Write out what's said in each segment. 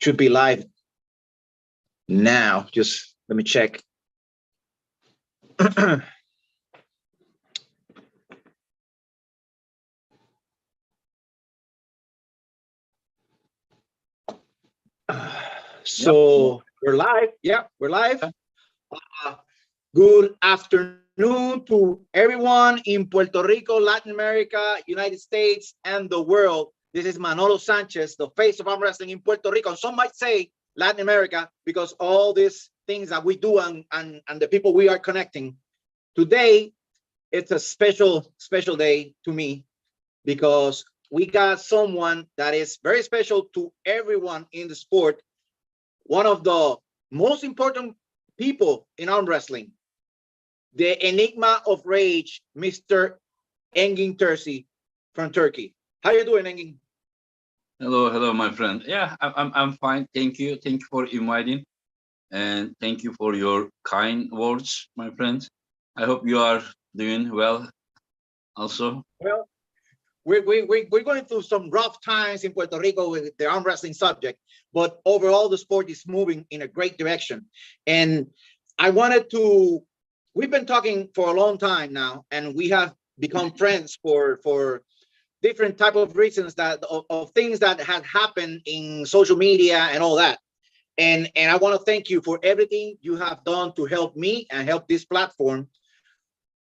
Should be live now. Just let me check. So we're live. Yeah, we're live. Good afternoon to everyone in Puerto Rico, Latin America, United States, and the world. This is Manolo Sanchez, the face of arm wrestling in Puerto Rico. And some might say Latin America because all these things that we do and the people we are connecting. Today, it's a special day to me because we got someone that is very special to everyone in the sport. One of the most important people in arm wrestling, the enigma of rage, Mr. Engin Terzi from Turkey. How you doing, Engin? Hello, my friend. Yeah, I'm fine. Thank you for inviting, and thank you for your kind words, my friend. I hope you are doing well, also. Well, we're going through some rough times in Puerto Rico with the arm wrestling subject, but overall the sport is moving in a great direction. And I wanted to. We've been talking for a long time now, and we have become friends for different type of reasons of things that had happened in social media and all that. And I want to thank you for everything you have done to help me and help this platform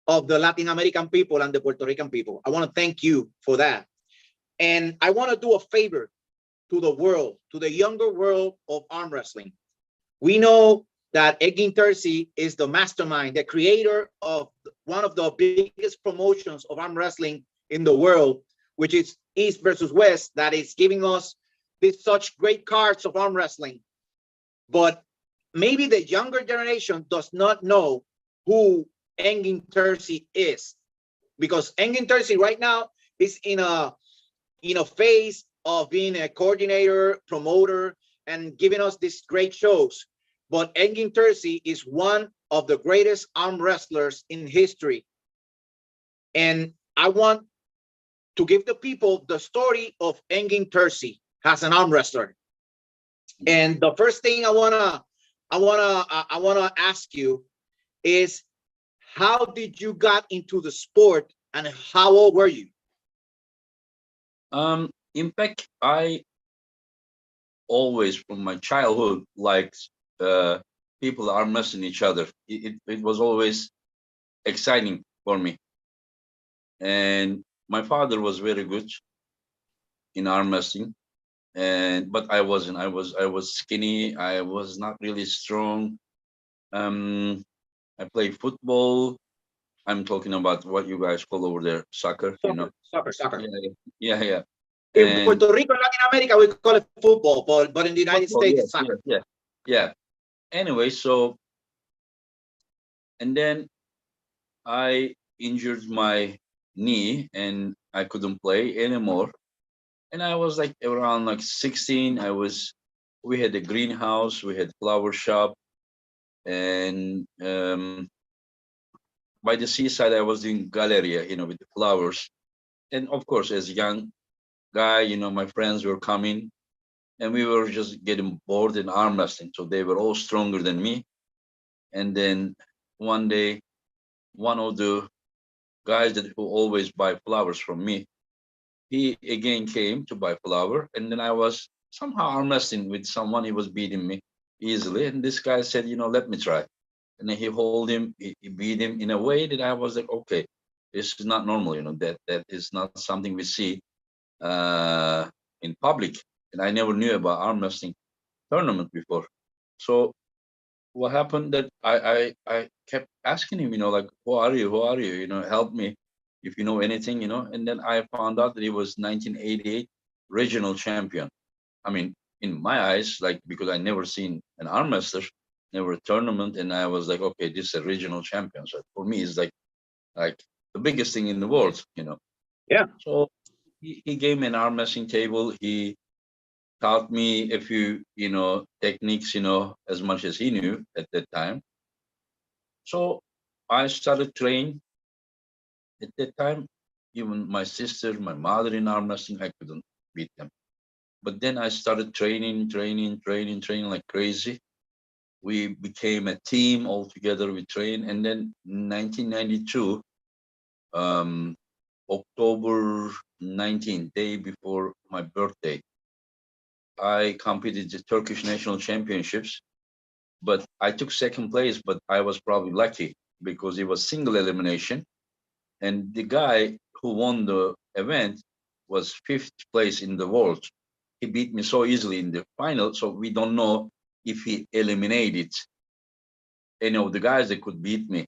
of the Latin American people and the Puerto Rican people. I want to thank you for that. And I want to do a favor to the world, to the younger world of arm wrestling. We know that Engin Terzi is the mastermind, the creator of one of the biggest promotions of arm wrestling in the world, which is East versus West, that is giving us such great cards of arm wrestling. But maybe the younger generation does not know who Engin Terzi is, because Engin Terzi right now is in a phase of being a coordinator, promoter, and giving us these great shows. But Engin Terzi is one of the greatest arm wrestlers in history. And I want to give the people the story of Engin Terzi as an arm wrestler. And the first thing I wanna ask you is, how did you got into the sport and how old were you? In fact, I always from my childhood liked people arm wrestling each other. It was always exciting for me. And my father was very good in arm wrestling, but I wasn't. I was skinny. I was not really strong. I play football. I'm talking about what you guys call over there, soccer. Soccer. Yeah. In Puerto Rico, Latin America, we call it football, but in the United States, yes, it's soccer. Yeah. Anyway, so and then I injured my knee and I couldn't play anymore. And I was like around like 16. We had a greenhouse, we had flower shop, and by the seaside I was doing galleria, with the flowers. And of course, as a young guy, my friends were coming, and we were just getting bored in arm wrestling. So they were all stronger than me. And then one day, one of the guys who always buy flowers from me, he again came to buy flower, and then I was somehow arm wrestling with someone. He was beating me easily, and this guy said, let me try. And then he hold him, he beat him in a way that I was like, okay, this is not normal. That is not something we see in public. And I never knew about arm wrestling tournament before. So what happened that I kept asking him, like, who are you? Who are you? Help me if you know anything, And then I found out that he was 1988 regional champion. I mean, in my eyes, like, because I never seen an arm wrestler, never a tournament, and I was like, okay, this is a regional champion. So for me, it's like the biggest thing in the world. Yeah. So he gave me an arm wrestling table. He taught me a few, techniques, as much as he knew at that time. So I started training. At that time, even my sister, my mother in arm wrestling, I couldn't beat them. But then I started training like crazy. We became a team all together. We trained, and then 1992, um, October 19th, day before my birthday, I competed the Turkish national championships. But I took second place, but I was probably lucky because it was single elimination, and the guy who won the event was fifth place in the world. He beat me so easily in the final, so we don't know if he eliminated any of the guys that could beat me.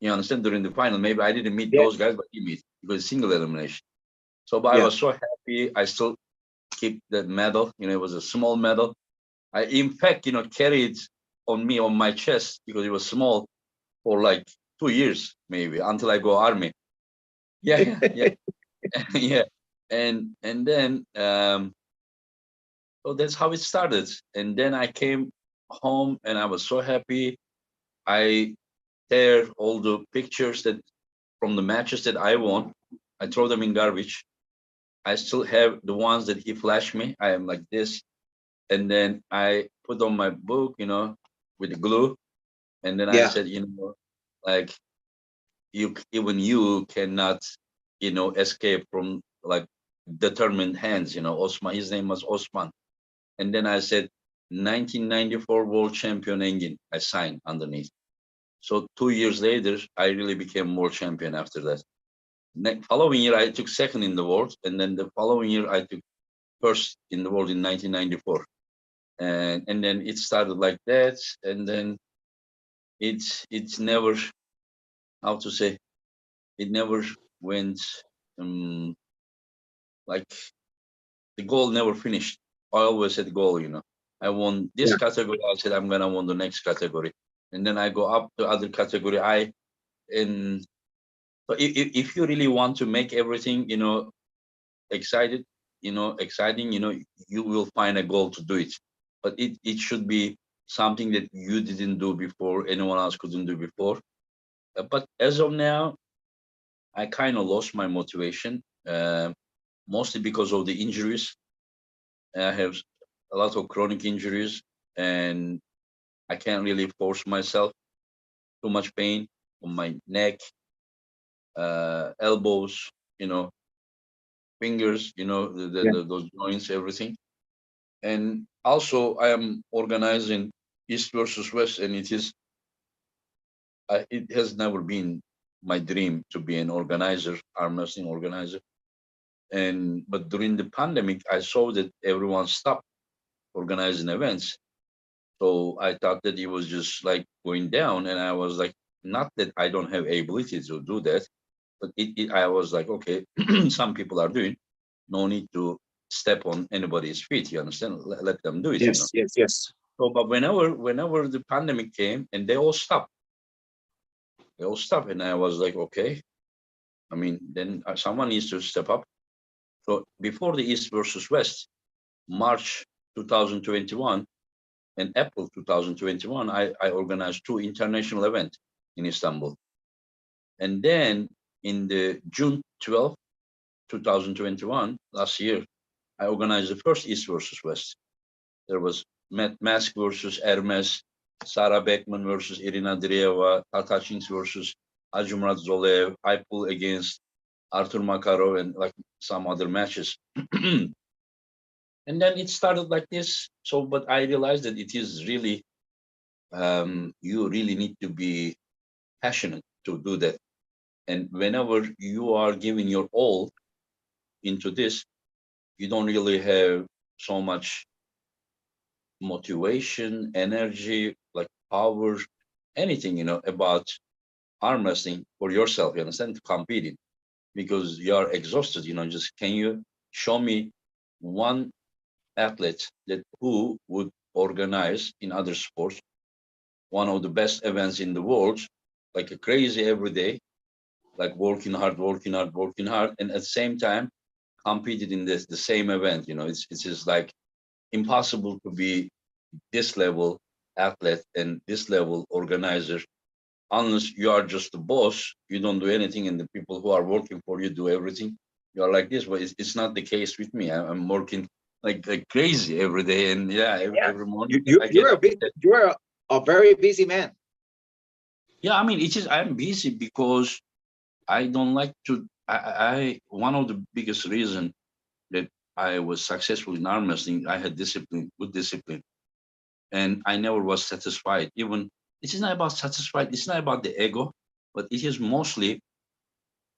You understand? During the final, maybe I didn't meet Yeah, those guys, but he meet because single elimination. So, but I yeah, was so happy. I still keep that medal. You know, it was a small medal. I, in fact, carried on me on my chest because it was small for like 2 years, maybe until I go army. Yeah, yeah, yeah. And then so that's how it started. And then I came home and I was so happy. I tear all the pictures that from the matches that I won. I throw them in garbage. I still have the ones that he flashed me. I am like this. And then I put on my book, with the glue. And then I yeah, said, like even you cannot, escape from like determined hands. Osman, his name was Osman. And then I said 1994 world champion Engin. I signed underneath. So 2 years later, I really became world champion after that. Following year, I took second in the world, and then the following year, I took first in the world in 1994. And then it started like that, and then it's never, how to say, it never went, um, like the goal never finished. I always had goal. I won this yeah, category. I said I'm gonna win the next category, and then I go up to other category. And so if you really want to make everything, excited, exciting, you will find a goal to do it. But it should be something that you didn't do before, anyone else couldn't do before. But as of now, I kind of lost my motivation, mostly because of the injuries. I have a lot of chronic injuries, and I can't really force myself. Too much pain on my neck, elbows, fingers, yeah, those joints, everything. And also, I am organizing East versus West, and it has never been my dream to be an organizer, arm wrestling organizer. And but during the pandemic, I saw that everyone stopped organizing events. So I thought that it was just like going down, and I was like, not that I don't have ability to do that, but I was like, okay, some people are doing, no need to step on anybody's feet. You understand? Let them do it. yes, yes, yes, So, but whenever the pandemic came and they all stopped, and I was like, okay. I mean, then someone needs to step up. So before the East versus West, March 2021 and April 2021, I organized two international events in Istanbul. And then in the June 12th, 2021, last year, I organized the first East versus West. There was Mask versus Hermes, Sarah Beckman versus Irina Dreeva, Tatachins versus Ajumat Zolev. I pull against Artur Makarov and like some other matches. And then it started like this. So, but I realized that it is really, you really need to be passionate to do that. And whenever you are giving your all into this, you don't really have so much motivation, energy, like power, anything, about arm wrestling for yourself, you understand, to compete in because you are exhausted, just can you show me one athlete that who would organize in other sports one of the best events in the world, like a crazy every day, like working hard, and at the same time competed in the same event. It's just like impossible to be this level athlete and this level organizer unless you are just the boss. You don't do anything, and the people who are working for you do everything. You are like this, but it's not the case with me. I'm working like crazy every day. And yeah, Yeah. every morning You, you, I get you're a up. big, you're a very busy man. Yeah, I mean, it is. I'm busy because I don't like to. One of the biggest reason that I was successful in arm wrestling, I had discipline, good discipline, and I never was satisfied. Even it is not about satisfied. It's not about the ego, but it is mostly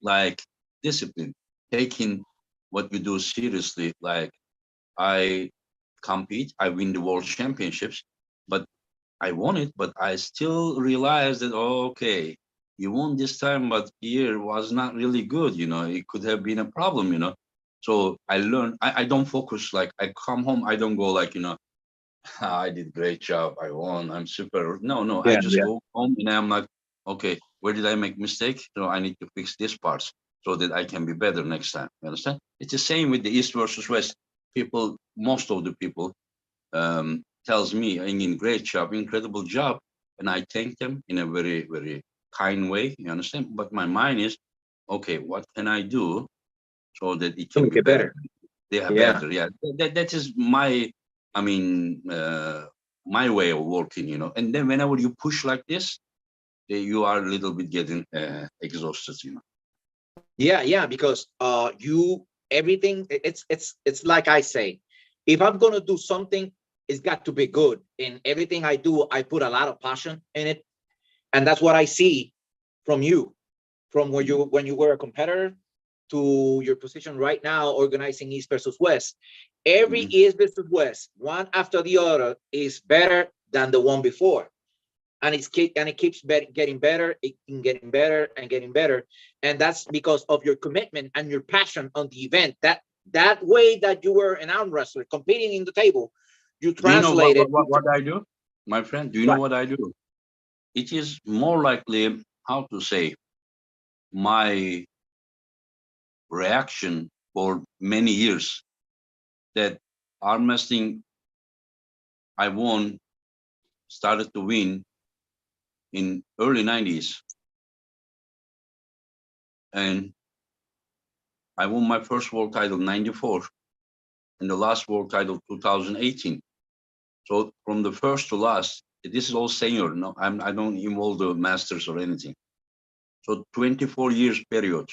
like discipline, taking what we do seriously. Like I compete, I win the world championships, but I won it, but I still realized that, oh, okay, you won this time, but here was not really good. It could have been a problem. So I learned, I don't focus, like I come home, I don't go like, I did great job, I won, I'm super. No, no, I Yeah, just yeah. go home and I'm like, okay, where did I make mistake? So I need to fix this parts so that I can be better next time. You understand? It's the same with the East versus West. People, most of the people tells me, Engin, great job, incredible job. And I thank them in a very, very kind way. You understand? But my mind is, okay, what can I do so that it To can make be it better? better. They are Yeah. better. Yeah, that is I mean, my way of working. And then whenever you push like this, you are a little bit getting exhausted. Yeah, yeah, because you everything it's like I say, if I'm gonna do something, it's got to be good. In everything I do, I put a lot of passion in it, and that's what I see from you, from when you were a competitor to your position right now, organizing East versus West. Every Mhm. East versus West, one after the other, is better than the one before, and it keeps getting better, getting better and getting better, and that's because of your commitment and your passion on the event. That way that you were an arm wrestler competing in the table, you Do you know translated. what I do, my friend? Do you know Right. what I do? It is more likely, how to say, my reaction for many years that arm wrestling I won, started to win in early 90s, and I won my first world title 94 and the last world title 2018. So from the first to last, this is all senior. No, I don't involve the masters or anything. So 24 years period.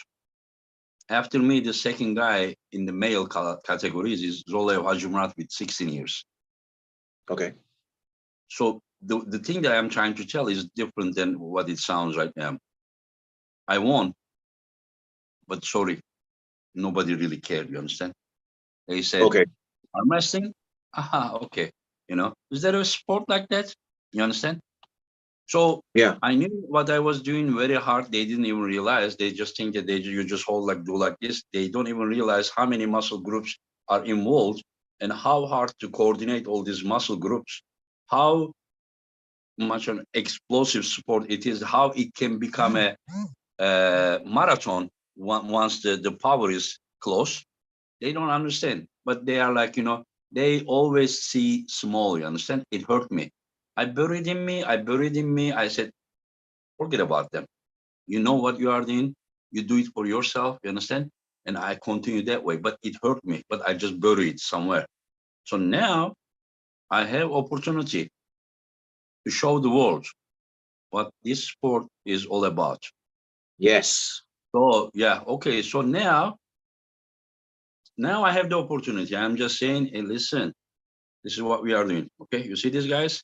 After me, the second guy in the male categories is Zolev Hajimurat with 16 years. Okay. So the thing that I'm trying to tell is different than what it sounds right now. I won, but sorry, nobody really cared. You understand? They said, Okay. arm wrestling? Aha, okay. Is there a sport like that? You understand? So Yeah. I knew what I was doing very hard. They didn't even realize. They just think that you just hold like do like this. They don't even realize how many muscle groups are involved and how hard to coordinate all these muscle groups. How much an explosive sport it is. How it can become a marathon once the power is close. They don't understand, but they are like, they always see small. You understand? It hurt me. I buried in me. I buried in me. I said, forget about them. You know what you are doing. You do it for yourself. You understand? And I continue that way. But it hurt me. But I just buried it somewhere. So now I have opportunity to show the world what this sport is all about. Yes. So yeah, okay. So now I have the opportunity. I'm just saying, hey, listen, this is what we are doing. Okay, you see these guys?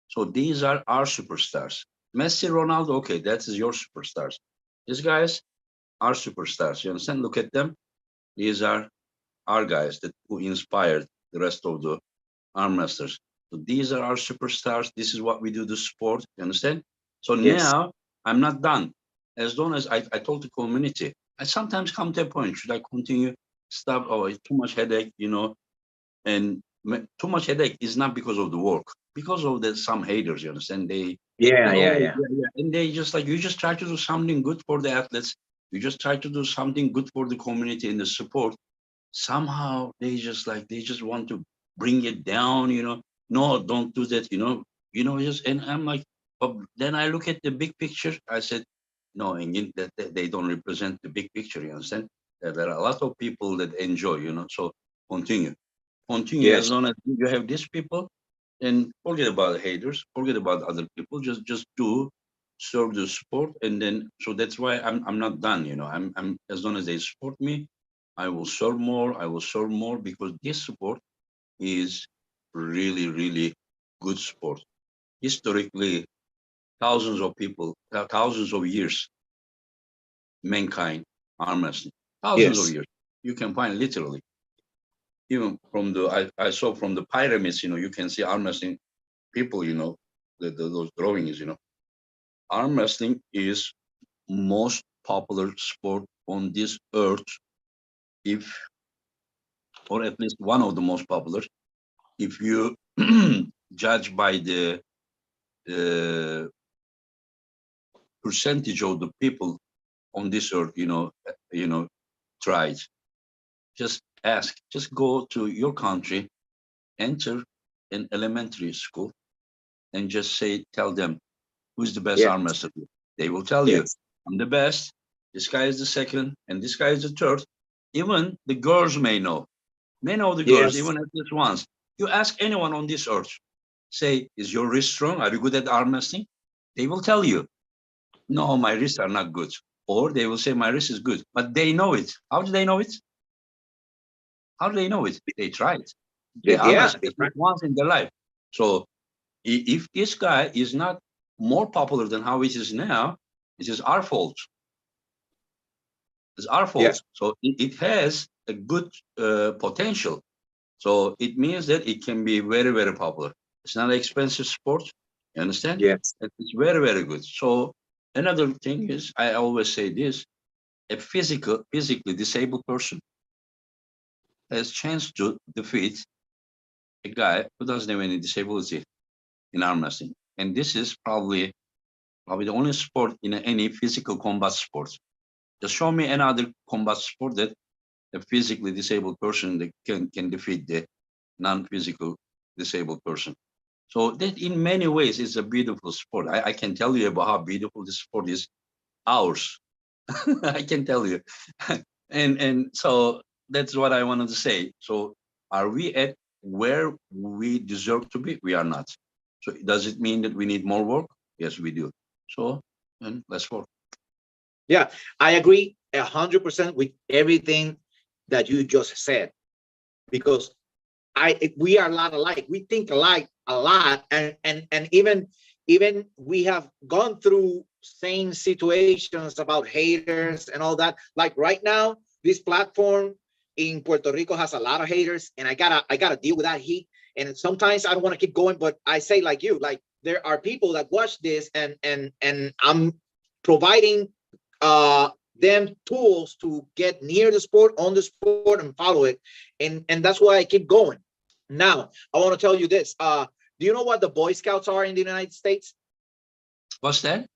So these are our superstars. Messi, Ronaldo, okay, that is your superstars. These guys are superstars. You understand? Look at them. These are our guys that who inspired the rest of the arm wrestlers. So these are our superstars. This is what we do the sport. You understand? So Yes. now I'm not done. As long as I told the community, I sometimes come to a point, should I continue? Stop. Oh, it's too much headache. And too much headache is not because of the work, because of the some haters. You understand? They Yeah, yeah, always, yeah. yeah, yeah. And they just like, you just try to do something good for the athletes. You just try to do something good for the community and the support. Somehow they just want to bring it down. No, don't do that. Just, and I'm like, but then I look at the big picture. I said, no, Engin, that they don't represent the big picture. You understand? There are a lot of people that enjoy. So continue. Continue as Yes. long as you have these people, and forget about haters, forget about other people. Just do serve the sport, and then so that's why I'm not done. I'm as long as they support me, I will serve more. I will serve more because this sport is really really good sport. Historically, thousands of people, thousands of years, mankind arm wrestling, thousands of Yes. years. You can find literally even from the I saw from the pyramids. You can see arm wrestling people. Those drawings. Arm wrestling is most popular sport on this earth, if or at least one of the most popular. If you judge by the uh, percentage of the people on this earth, tried. Just ask. Just go to your country, enter an elementary school, and just tell them who's the best Yes. arm wrestler. They will tell you, Yes. I'm the best. This guy is the second, and this guy is the third. Even the girls may know. Many of the girls, Yes. even at least once. You ask anyone on this earth, say, is your wrist strong? Are you good at arm wrestling? They will tell you, no, my wrists are not good. Or they will say, my wrist is good. But they know it. How do they know it? How do they know it? They tried. They arm Yeah. wrestled at least once in their life. So if this guy is not more popular than how it is now, it is our fault. It's our fault. Yes. So it has a good potential. So it means that it can be very, very popular. It's not an expensive sport. You understand? Yes. It's very, very good. So another thing is, I always say this: a physically disabled person has chance to defeat a guy who doesn't have any disability in arm wrestling. And this is probably the only sport in any physical combat sport. Just show me another combat sport that a physically disabled person that can defeat the non-physical disabled person. So that in many ways is a beautiful sport. I can tell you about how beautiful this sport is. Ours, I can tell you, and so that's what I wanted to say. So are we at where we deserve to be? We are not. So does it mean that we need more work? Yes, we do. So and let's work. Yeah. I agree 100% with everything that you just said, because we are a lot alike. We think alike a lot, and even we have gone through same situations about haters and all that. Like right now, this platform in Puerto Rico has a lot of haters, and I gotta deal with that heat. And sometimes I don't want to keep going, but I say like you, like there are people that watch this, and I'm providing uh them tools to get near the sport, on the sport, and follow it, and that's why I keep going. Now, I want to tell you this. Do you know what the Boy Scouts are in the United States? What's that?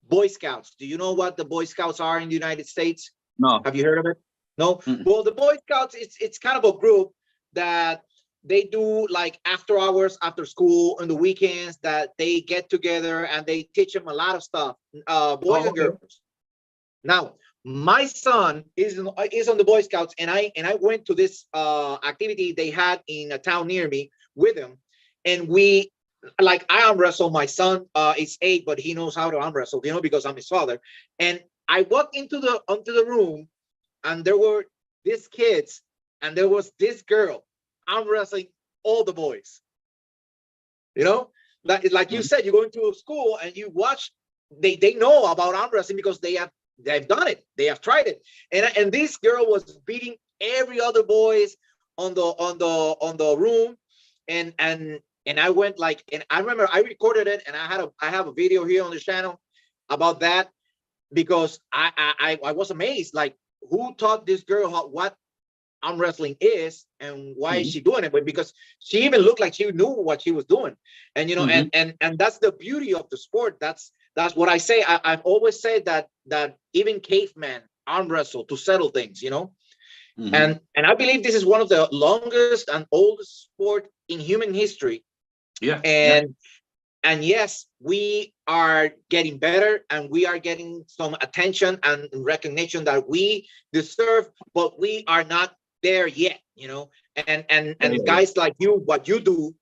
Boy Scouts. Do you know what the Boy Scouts are in the United States? No. Have you heard of it? No? Mm-mm. Well, the Boy Scouts, it's kind of a group that they do like after hours, after school, on the weekends, that they get together and they teach them a lot of stuff, boys Oh, and okay. girls. Now, my son is on the Boy Scouts, and I went to this activity they had in a town near me with him, and we like I arm wrestle. My son is 8, but he knows how to arm wrestle, because I'm his father. And I walked into the room, and there were these kids, and there was this girl arm wrestling all the boys. You know, like you Mhm. said, you go into a school and you watch. They know about arm wrestling because they've done it. They have tried it. And this girl was beating every other boys on the room, and I went like, and I remember I recorded it, and I have a video here on the channel about that, because I was amazed, like, who taught this girl what arm wrestling is, and why is Mhm. she doing it? But because she even looked like she knew what she was doing. And Mhm. and that's the beauty of the sport. That's what I say. I've always said that even cavemen arm wrestle to settle things, Mhm. and I believe this is one of the longest and oldest sport in human history. Yeah. Yeah. And yes, we are getting better, and we are getting some attention and recognition that we deserve, but we are not there yet. And guys like you, what you do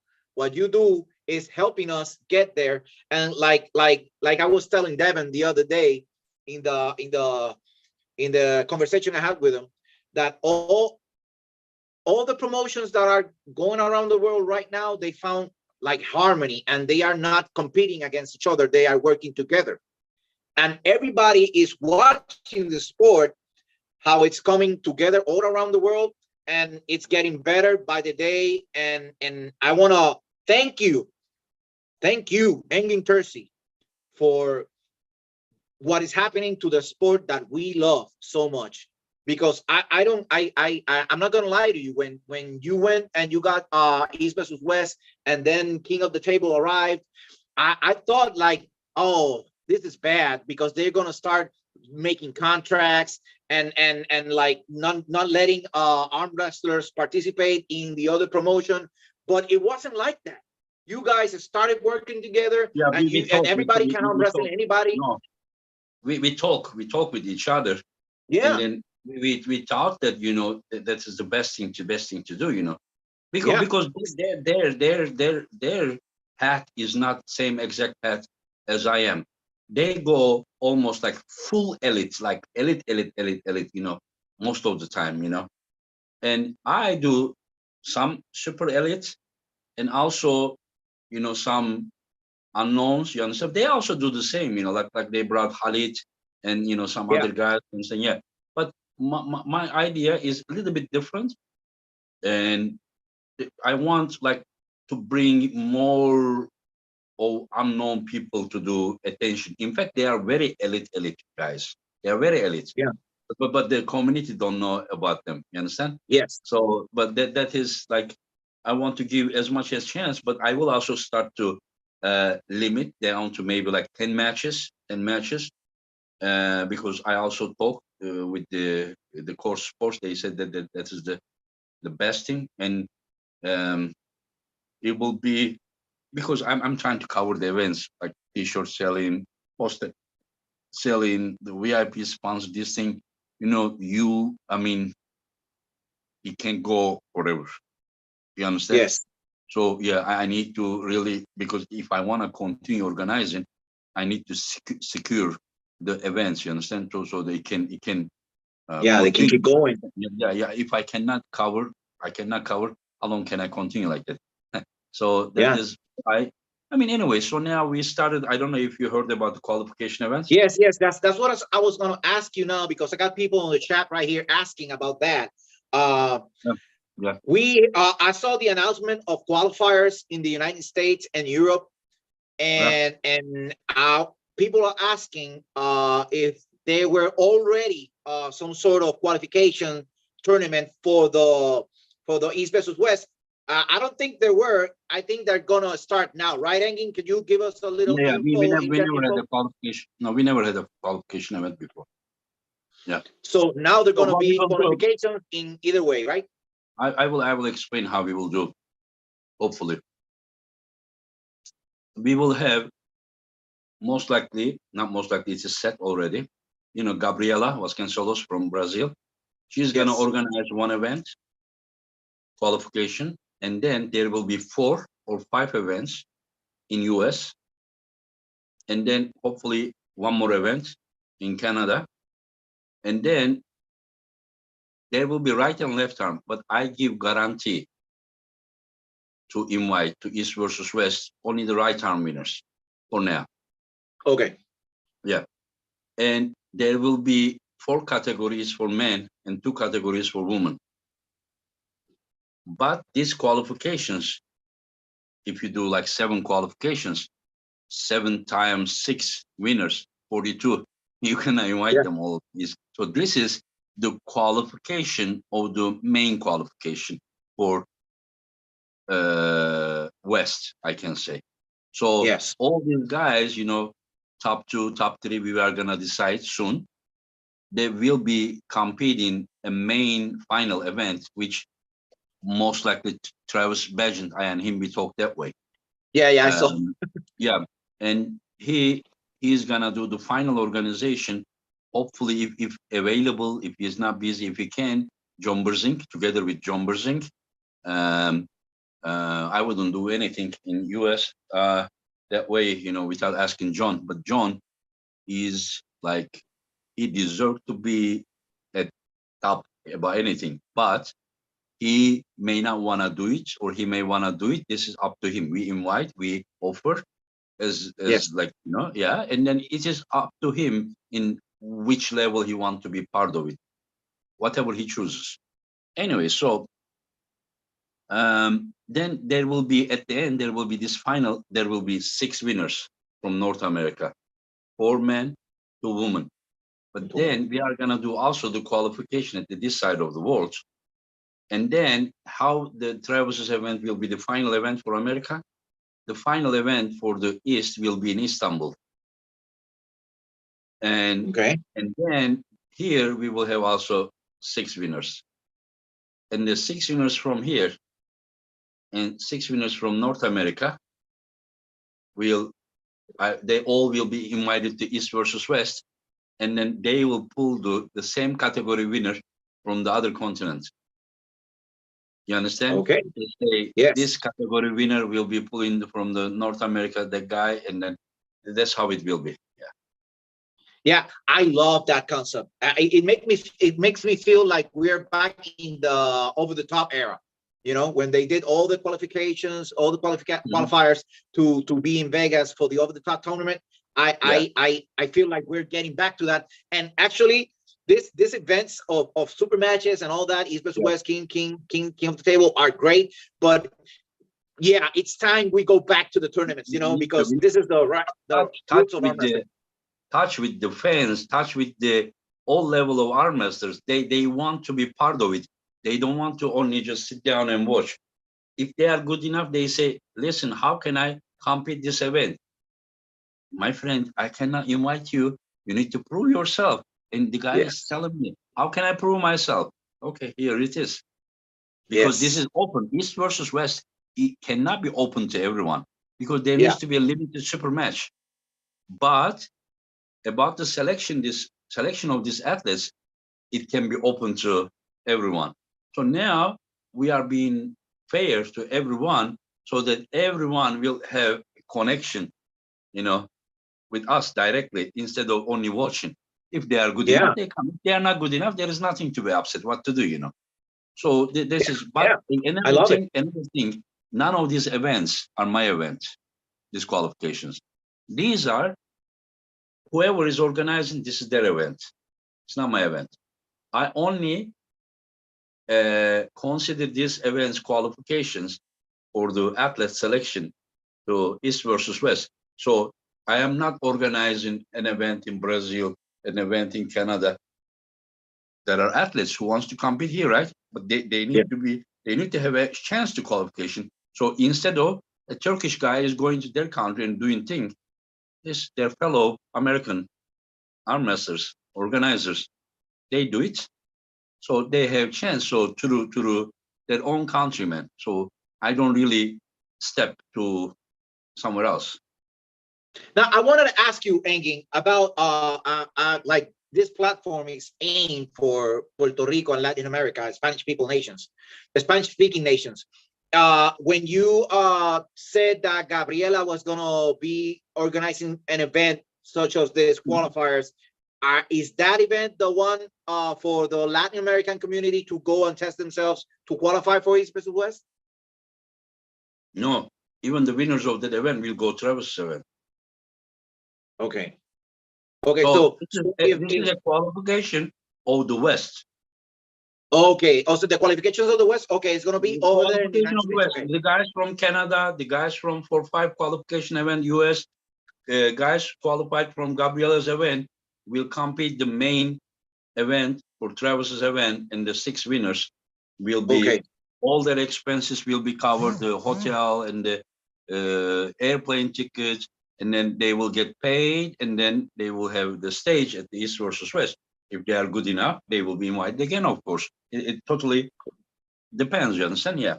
is helping us get there. And like I was telling Devin the other day in the conversation I had with him, that all the promotions that are going around the world right now, they found like harmony, and they are not competing against each other. They are working together, and everybody is watching the sport, how it's coming together all around the world, and it's getting better by the day. And I want to thank you, Engin Terzi, for what is happening to the sport that we love so much. Because I'm not gonna lie to you, when you went and you got East versus West, and then King of the Table arrived, I thought like, oh, this is bad, because they're gonna start making contracts and like not letting arm wrestlers participate in the other promotion. But it wasn't like that. You guys started working together, Yeah, and and everybody can arm we wrestle talk. anybody. No, we talk with each other, and Yeah, then we thought that that is the best thing to do, yeah, because their path is not same exact path as I am. They go almost like full elite, like elite, most of the time, and I do some super elite, and also some unknowns. You understand? They also do the same, like they brought Khalid and some yeah. other guys and saying, yeah. But my idea is a little bit different, and I want like to bring more of unknown people to do attention. In fact, they are very elite guys. They are very elite, Yeah. but the community don't know about them. You understand? Yes. So, but that is like, I want to give as much as chance, but I will also start to limit down to maybe like 10 matches, because I also talked with the core sports. They said that is the best thing, and um, it will be, because I'm trying to cover the events like t-shirt selling, poster selling, the VIP sponsor, this thing. I mean, it can go forever. You understand? Yes. So yeah, I need to really, because if I want to continue organizing, I need to secure the events. You understand? So it can Yeah, they can keep continue. going. Yeah. If I cannot cover. How long can I continue like that? So that Yeah. is I mean, anyway. So now we started. I don't know if you heard about the qualification events. Yes. That's what I was going to ask you now, because I got people in the chat right here asking about that. Uh, Yeah. Yeah. I saw the announcement of qualifiers in the United States and Europe, Yeah. and people are asking if there were already some sort of qualification tournament for the East versus West. I don't think there were. I think they're gonna start now, right, Engin? Could you give us a little Yeah. info, We in-depth never had info? a qualification. No, we never had a qualification event before. Yeah. So now they're So gonna what we be will do, qualifications in either way, right? I will explain how we will do. Hopefully, we will have, most likely, not most likely, it's a set already. Gabriela Vasconcelos from Brazil. She's gonna Yes. organize one event, qualification, and then there will be 4 or 5 events in US, and then hopefully one more event in Canada, and then there will be right and left arm. But I give guarantee to invite to East versus West only the right arm winners for now. Okay. Yeah. And there will be 4 categories for men and 2 categories for women. But these qualifications, if you do like 7 qualifications, 7 times 6 winners, 42, you can invite Yeah. them all. So this is the qualification of the main qualification for West, I can say. So Yes. all these guys, top 2, top 3, we are gonna decide soon. They will be competing a main final event, which most likely Travis Bagent, I and him, we talk that way. Yeah. I saw. Yeah, and he's gonna do the final organization. Hopefully, if available, if he's not busy, if he can, John Berzink, together with John Berzink, I wouldn't do anything in US that way, without asking John. But John is like, he deserved to be at top about anything, but he may not want to do it, or he may want to do it. This is up to him. We invite, we offer as Yes. like, yeah, and then it is up to him in which level he wants to be part of it, whatever he chooses. Anyway, so then there will be, at the end, there will be this final, there will be 6 winners from North America, 4 men, 2 women. But then we are going to do also the qualification at this side of the world. And then how the Travis's event will be the final event for America. The final event for the East will be in Istanbul. And then here we will have also 6 winners. And the 6 winners from here and 6 winners from North America will, they all will be invited to East versus West. And then they will pull the same category winner from the other continent. You understand? Okay. They say Yes. this category winner will be pulling from the North America, that guy, and then that's how it will be. Yeah. Yeah, I love that concept. It makes me feel like we're back in the over the top era. When they did all the qualifications, all the qualifiers to be in Vegas for the over the top tournament. I feel like we're getting back to that. And actually, this events of super matches and all that, East versus West, king of the table are great. But yeah, it's time we go back to the tournaments, because this is the roots of arm wrestling. Touch with the fans, touch with the all level of arm wrestlers. They want to be part of it. They don't want to only just sit down and watch. If they are good enough, they say, listen, how can I compete this event? My friend, I cannot invite you. You need to prove yourself. And the guy is telling me, how can I prove myself? Okay, here it is. Because this is open. East versus West, it cannot be open to everyone, because there needs to be a limited super match. But about the selection of these athletes, it can be open to everyone. So now we are being fair to everyone, so that everyone will have a connection, with us directly, instead of only watching. If they are good enough, they come. If they are not good enough, there is nothing to be upset. What to do, So this is. But another thing, none of these events are my events. These qualifications, these are whoever is organizing. This is their event. It's not my event. I only consider these events qualifications for the athlete selection to East versus West. So I am not organizing an event in Brazil, an event in Canada. There are athletes who wants to compete here, right? But they need to have a chance to qualification. So instead of a Turkish guy is going to their country and doing things, their fellow American arm wrestlers, organizers, they do it. So they have chance. So to their own countrymen. So I don't really step to somewhere else. Now, I wanted to ask you, Engin, about like this platform is aimed for Puerto Rico and Latin America, Spanish-speaking nations. When you said that Gabriela was going to be organizing an event such as this qualifiers, is that event the one for the Latin American community to go and test themselves to qualify for East versus West? No, even the winners of that event will go Travis' event. Okay. So this is a qualification of the West. Okay. Also, the qualifications of the West. Okay, it's going to be over there in the United States. Okay. The guys from Canada, the guys from 4-5 qualification event US, guys qualified from Gabriela's event will compete the main event for Travis's event, and the 6 winners will be all their expenses will be covered, the hotel and the airplane tickets, and then they will get paid, and then they will have the stage at the East versus West. If they are good enough, they will be invited again, of course. It totally depends, you understand? Yeah.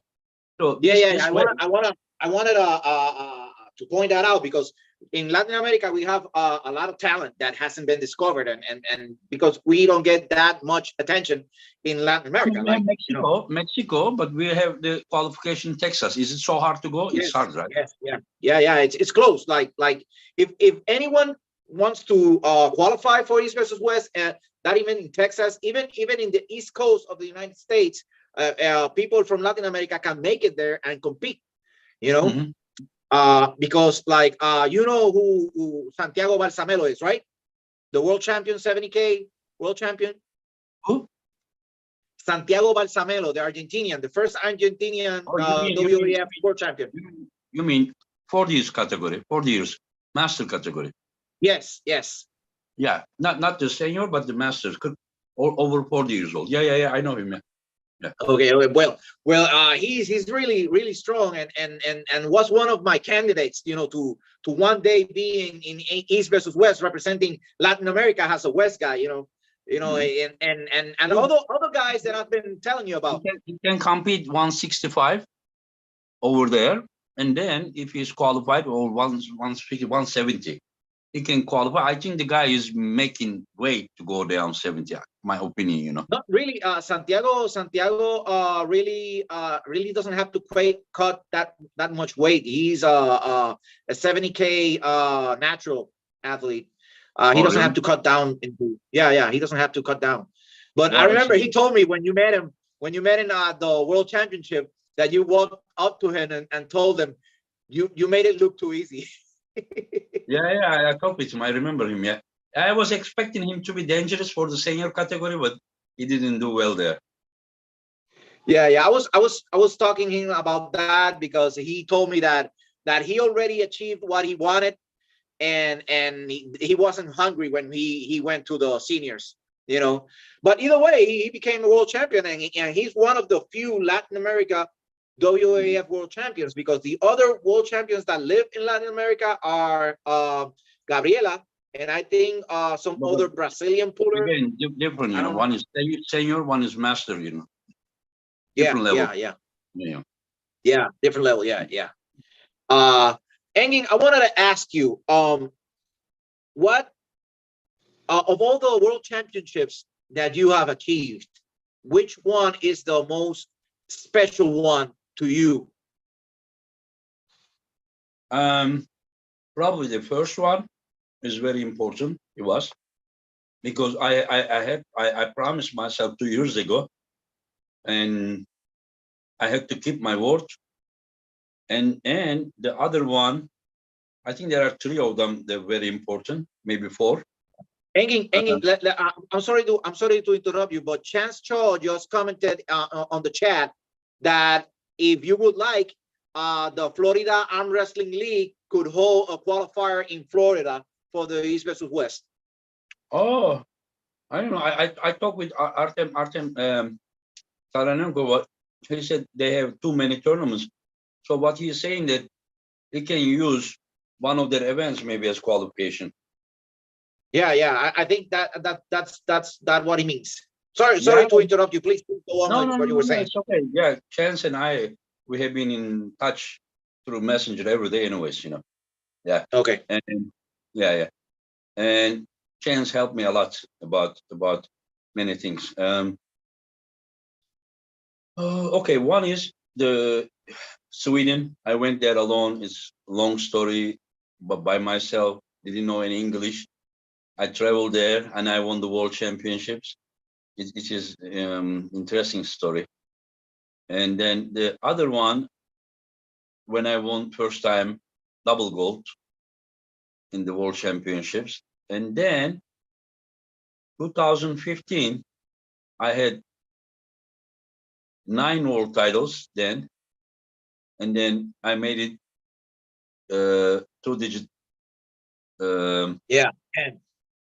So I wanted to point that out, because in Latin America, we have a lot of talent that hasn't been discovered, and because we don't get that much attention in Latin America, We have like, you know. Mexico, but we have the qualification in Texas. Is it so hard to go? It's Yes, hard, right? yes, yeah. It's close. Like if anyone wants to qualify for East versus West, and not even in Texas, even in the East Coast of the United States, people from Latin America can make it there and compete. You know, Mhm. because like you know who Santiago Balsamelo is, right? The world champion, 70K world champion. Who? Santiago Balsamelo, the Argentinian, the first Argentinian Oh, WAF world champion. you mean 40 years category, 40 years master category. Yes, yes. Yeah, not the senior, but the masters, over 40 years old. Yeah. I know him. Yeah. Okay. Well, he's really strong, and was one of my candidates, you know, to one day be in East versus West, representing Latin America as a West guy, Mhm. and other guys that I've been telling you about. He can compete 165 over there, and then if he's qualified, or 150, 170, he can qualify. I think the guy is making weight to go down 70. My opinion, you know. Not really. Santiago really doesn't have to cut that much weight. He's a 70K natural athlete. He Oh, doesn't really? have to cut down into. Yeah. He doesn't have to cut down. But I Yeah, remember he told me when you met him in the World Championship, that you walked up to him and told him you made it look too easy. yeah. I talked with him. I remember him. Yeah, I was expecting him to be dangerous for the senior category, but he didn't do well there. Yeah. I was talking to him about that, because he told me that he already achieved what he wanted, and he wasn't hungry when he went to the seniors, you know. But either way, he became a world champion, and he's one of the few Latin America WAF world champions, because the other world champions that live in Latin America are Gabriela, and I think some But other Brazilian puller. again, different. I You know, don't know. one is senior, one is master. You know, Yeah, different level. Yeah. different level. Yeah. Uh, Engin, I wanted to ask you, what of all the world championships that you have achieved, which one is the most special one to you? Probably the first one is very important. It was because I promised myself 2 years ago, and I had to keep my word. And the other one, I think there are three of them. They're very important, maybe four. Engin, I'm sorry to interrupt you, but Chance Cho just commented on the chat that if you would like, the Florida Arm Wrestling League could hold a qualifier in Florida for the East versus West. Oh, I don't know. I talked with Artem Taranenko. What he said, they have too many tournaments. So what he's saying that he can use one of their events maybe as qualification. Yeah. I think that's what he means. Sorry Yeah. to interrupt you. Please go on No, with no, what no, you no, were no. saying. It's okay. Yeah, Chance and I, we have been in touch through Messenger every day, anyways. You know. Yeah. Okay. And yeah. And Chance helped me a lot about many things. Okay, one is the Sweden. I went there alone. It's a long story, but by myself. Didn't know any English. I traveled there and I won the world championships. It is interesting story. And then the other one, when I won first time double gold in the world championships, and then 2015 I had 9 world titles then, and then I made it 2-digit Yeah.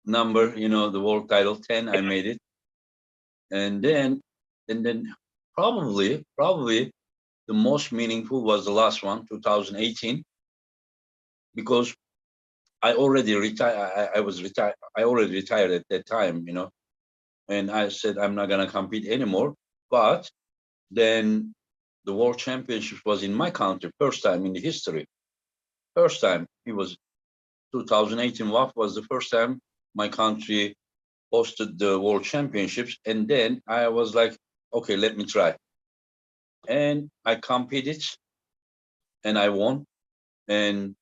number, you know, the world title 10. I made it, and then probably the most meaningful was the last one, 2018, because I already retired. I was retired. I already retired at that time, you know, and I said I'm not gonna compete anymore. But then the world championship was in my country, first time in the history. First time it was 2018 WAF was the first time my country hosted the World Championships, and then I was like, okay, let me try. And I competed, and I won, and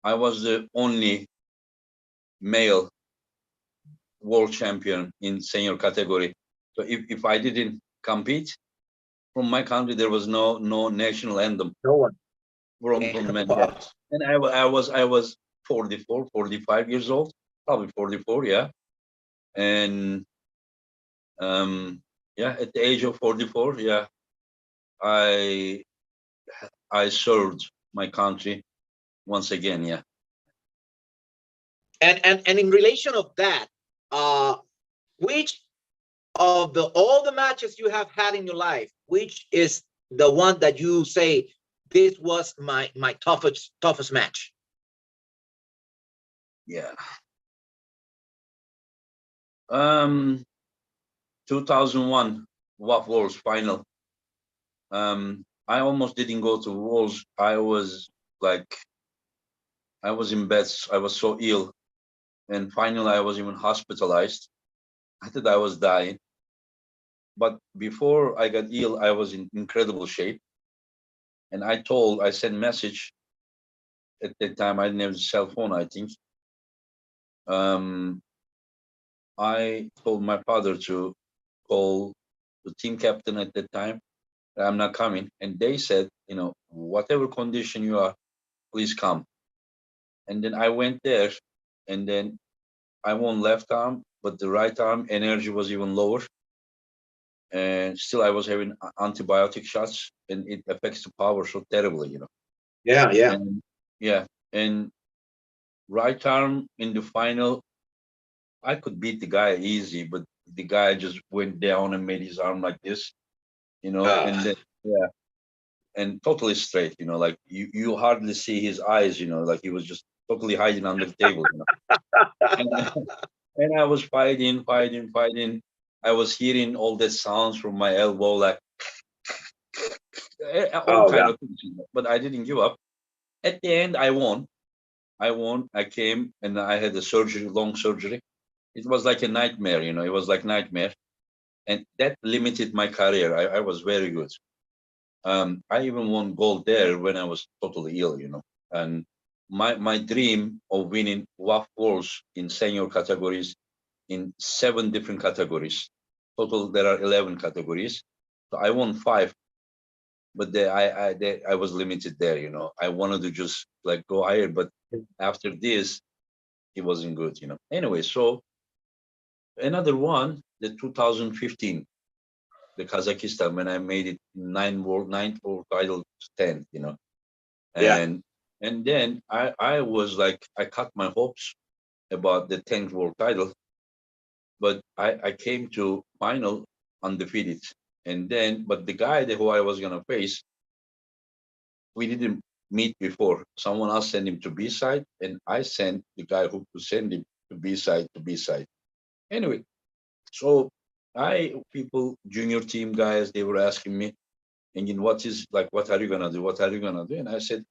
I was the only male world champion in senior category. So if I didn't compete from my country, there was no national anthem No one. from men. Wow. Yes. And I was 44, 45 years old, probably 44, yeah. And yeah, at the age of 44, yeah, I I served my country once again, yeah. And in relation of that, which of the all the matches you have had in your life, which is the one that you say this was my toughest match? Yeah. 2001 WAF Worlds final. I almost didn't go to Worlds. I was in bed. I was so ill, and finally I was even hospitalized. I thought I was dying. But before I got ill, I was in incredible shape. And I sent message at that time. I didn't have a cell phone, I think. Um, I told my father to call the team captain at that time. I'm not coming. And they said, whatever condition you are, please come. And then I went there, and then I won left arm, but the right arm energy was even lower. And still I was having antibiotic shots, and it affects the power so terribly. Yeah, yeah. And yeah, and right arm in the final, I could beat the guy easy, but the guy just went down and made his arm like this, and then yeah, and totally straight, like you hardly see his eyes, like he was just totally hiding under the table. And, and I was fighting, fighting, fighting. I was hearing all the sounds from my elbow, like all Oh kind God. of things, but I didn't give up. At the end, I won. I won. I came and I had a surgery, long surgery. It was like a nightmare. It was like nightmare, and that limited my career. I was very good. I even won gold there when I was totally ill. And my dream of winning WAF Worlds in senior categories in 7 different categories. Total, there are 11 categories. So I won 5, but I was limited there. I wanted to just like go higher, but after this, it wasn't good. Anyway, so another one, the 2015, the Kazakhstan, when I made it 9th world title to 10th. Yeah. And then I was like, I cut my hopes about the 10th world title, but I came to final undefeated. And then, but the guy who I was gonna face, we didn't meet before. Someone else sent him to B side, and I sent the guy who sent him to B side to B side. Anyway, so people, junior team guys, they were asking me, Engin, what are you gonna do? What are you gonna do? And I said,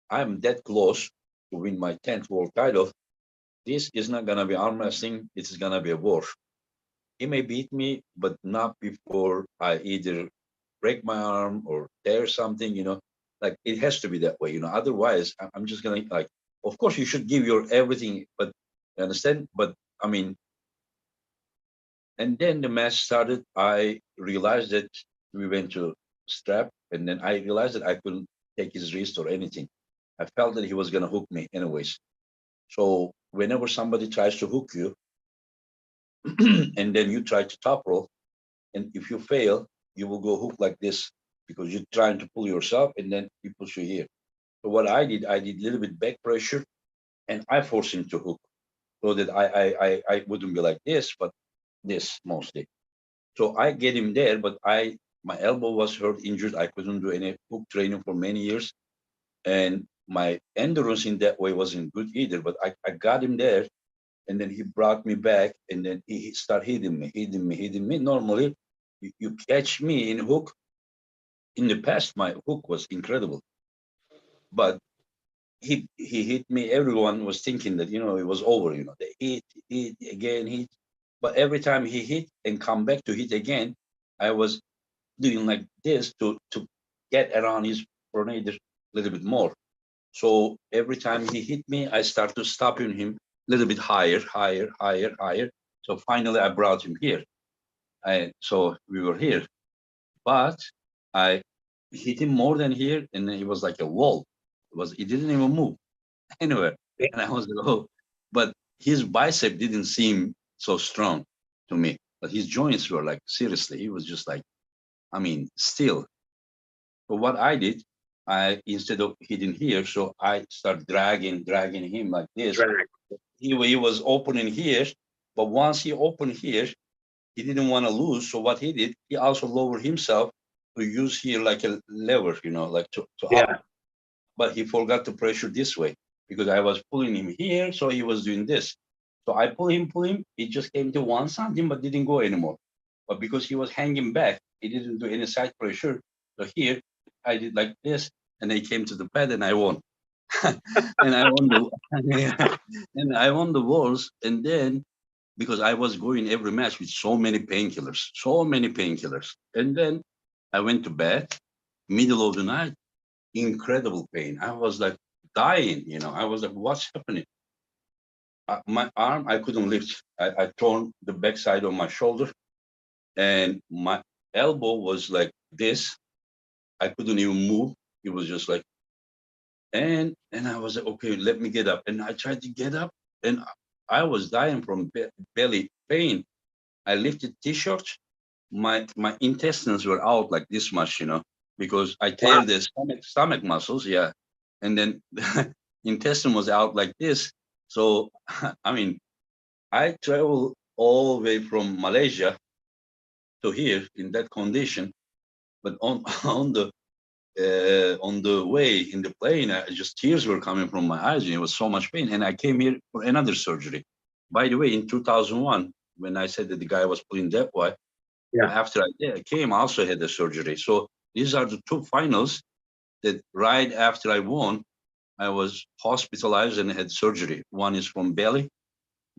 I'm that close to win my 10th world title. This is not gonna be arm wrestling. It's gonna be a war. He may beat me, but not before I either break my arm or tear something. Like it has to be that way. Otherwise, I'm just gonna like. Of course, you should give your everything, but you understand. But I mean, and then the match started. I realized that we went to strap, and then I realized that I couldn't take his wrist or anything. I felt that he was gonna hook me anyways. So whenever somebody tries to hook you, and then you try to top roll, and if you fail, you will go hook like this because you're trying to pull yourself, and then he push you here. So what I did a little bit back pressure, and I forced him to hook so that I wouldn't be like this, but this mostly. So I get him there, but my elbow was hurt, injured. I couldn't do any hook training for many years, and my endurance in that way wasn't good either. But I got him there, and then he brought me back, and then he started hitting me, hitting me, hitting me. Normally, you catch me in hook. In the past, my hook was incredible, but he hit me. Everyone was thinking that it was over. They hit again, hit. But every time he hit and come back to hit again, I was doing like this to get around his tornado a little bit more. So every time he hit me, I start to stopping him a little bit higher, higher, higher, higher. So finally, I brought him here. So we were here, but I hit him more than here, and it was like a wall. It didn't even move anywhere, and I was like, oh, but his bicep didn't seem so strong to me, but his joints were like seriously. He was just like, I mean, still. But what I did, I instead of hitting here, so I start dragging him like this. Drag. He was opening here, but once he opened here, he didn't want to lose. So what he did, he also lowered himself to use here like a lever, like to up. Yeah. But he forgot to pressure this way because I was pulling him here, so he was doing this. So I pull him. It just came to 1 centimeter, but didn't go anymore. But because he was hanging back, he didn't do any side pressure. So here, I did like this, and they came to the pad, and I won. And I won the and I won the wars. And then because I was going every match with so many painkillers, and then I went to bed, middle of the night, incredible pain. I was like dying. I was like, what's happening? My arm, I couldn't lift. I torn the backside of my shoulder, and my elbow was like this. I couldn't even move. It was just like, and I was like, okay, let me get up. And I tried to get up, and I was dying from belly pain. I lifted t-shirt. My intestines were out like this much, because I tear Wow. the stomach muscles, yeah, and then the intestine was out like this. So I mean, I traveled all the way from Malaysia to here in that condition, but on on the way in the plane, just tears were coming from my eyes. And it was so much pain, and I came here for another surgery. By the way, in 2001, when I said that the guy was pulling that way, Yeah. after I came, I also had the surgery. So these are the two finals that right after I won, I was hospitalized and had surgery. One is from belly,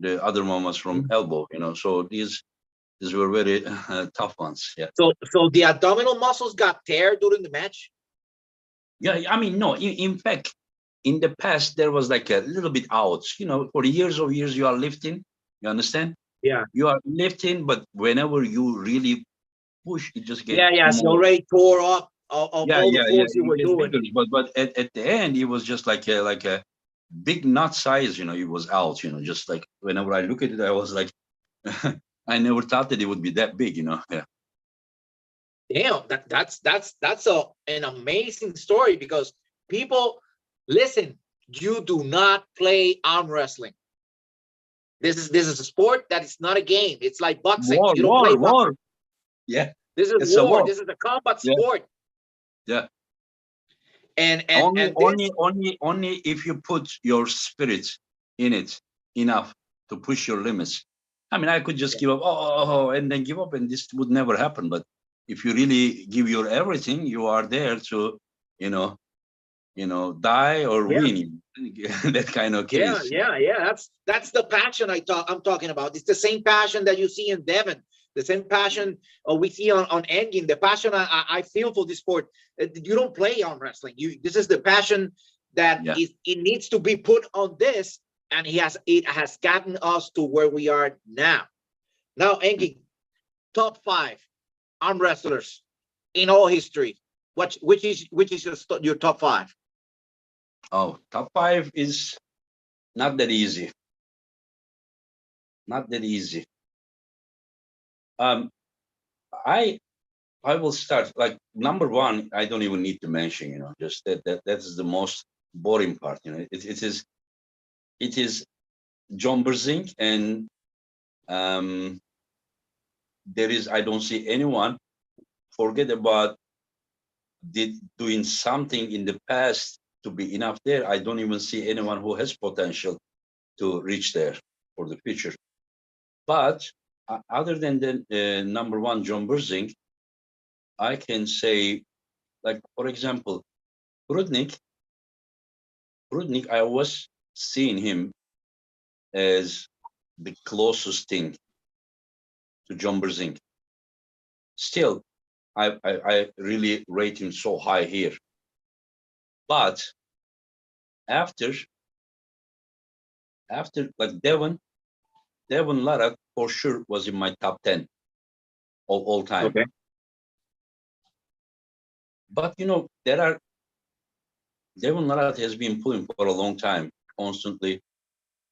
the other one was from elbow. So these were very tough ones. Yeah. So the abdominal muscles got tear during the match. Yeah. I mean, no. In fact, in the past there was like a little bit out. For years of years you are lifting. You understand? Yeah. You are lifting, but whenever you really push, it just gets Yeah. So more. already tore up of Yeah, all the yeah, yeah. force you It were gets doing. bigger, but at the end, it was just like a big nut size. It was out. Just like whenever I look at it, I was like, I never thought that it would be that big. Yeah. Damn, that's an amazing story because people listen. You do not play arm wrestling. This is a sport that is not a game. It's like boxing. War, You don't play war, boxing. war. Yeah, This is it's a war. war. This is a combat Yeah, sport. yeah. And and Only, and this, only, only, only if you put your spirit in it enough to push your limits. I mean, I could just give up, and then give up, and this would never happen. But if you really give your everything, you are there to, you know, die or yeah, win. That kind of yeah, case. yeah, yeah. That's the passion I'm talking about. It's the same passion that you see in Devon, the same passion we see on Engin, the passion I feel for this sport. You don't play arm wrestling. This is the passion that Yeah. it needs to be put on this, and it has gotten us to where we are now. Now, Engin, top 5 arm wrestlers in all history. Which is your top 5? Oh, top 5 is not that easy. Not that easy. Um, I I will start like number 1. I don't even need to mention. Just that is the most boring part. It is John Berzink, and there is I don't see anyone. Forget about doing something in the past to be enough there. I don't even see anyone who has potential to reach there for the future. But other than the number 1, John Berzink, I can say, like for example, Prudnik Prudnik, I was seeing him as the closest thing to John Brzezinski. Still, I really rate him so high here. But after like Devon Lara for sure was in my top 10 of all time. Okay. But Devon Lara has been pulling for a long time, constantly.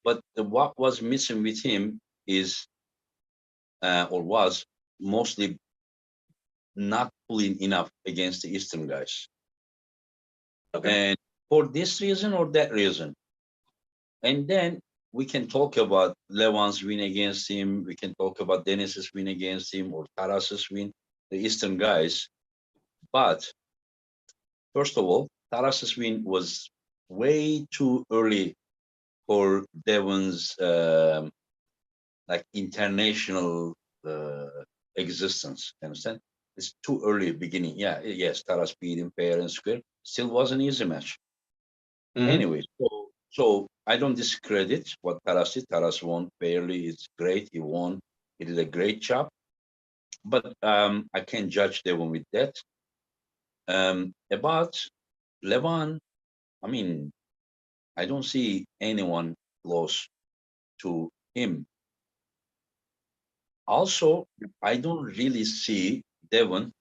But what was missing with him is, or was mostly not pulling enough against the Eastern guys. Okay. And for this reason or that reason. And then we can talk about Levan's win against him. We can talk about Dennis's win against him or Taras's win, the Eastern guys. But first of all, Taras's win was way too early for Devon's like international existence. Understand? It's too early beginning. Yeah, yes, Taras beat him fair and square. Still was an easy match. Anyway, so I don't discredit what Taras did. Taras won fairly. It's great. He won. He did a great job. But I can't judge Devon with that. About Levan, I mean, I don't see anyone close to him. Also, I don't really see Devon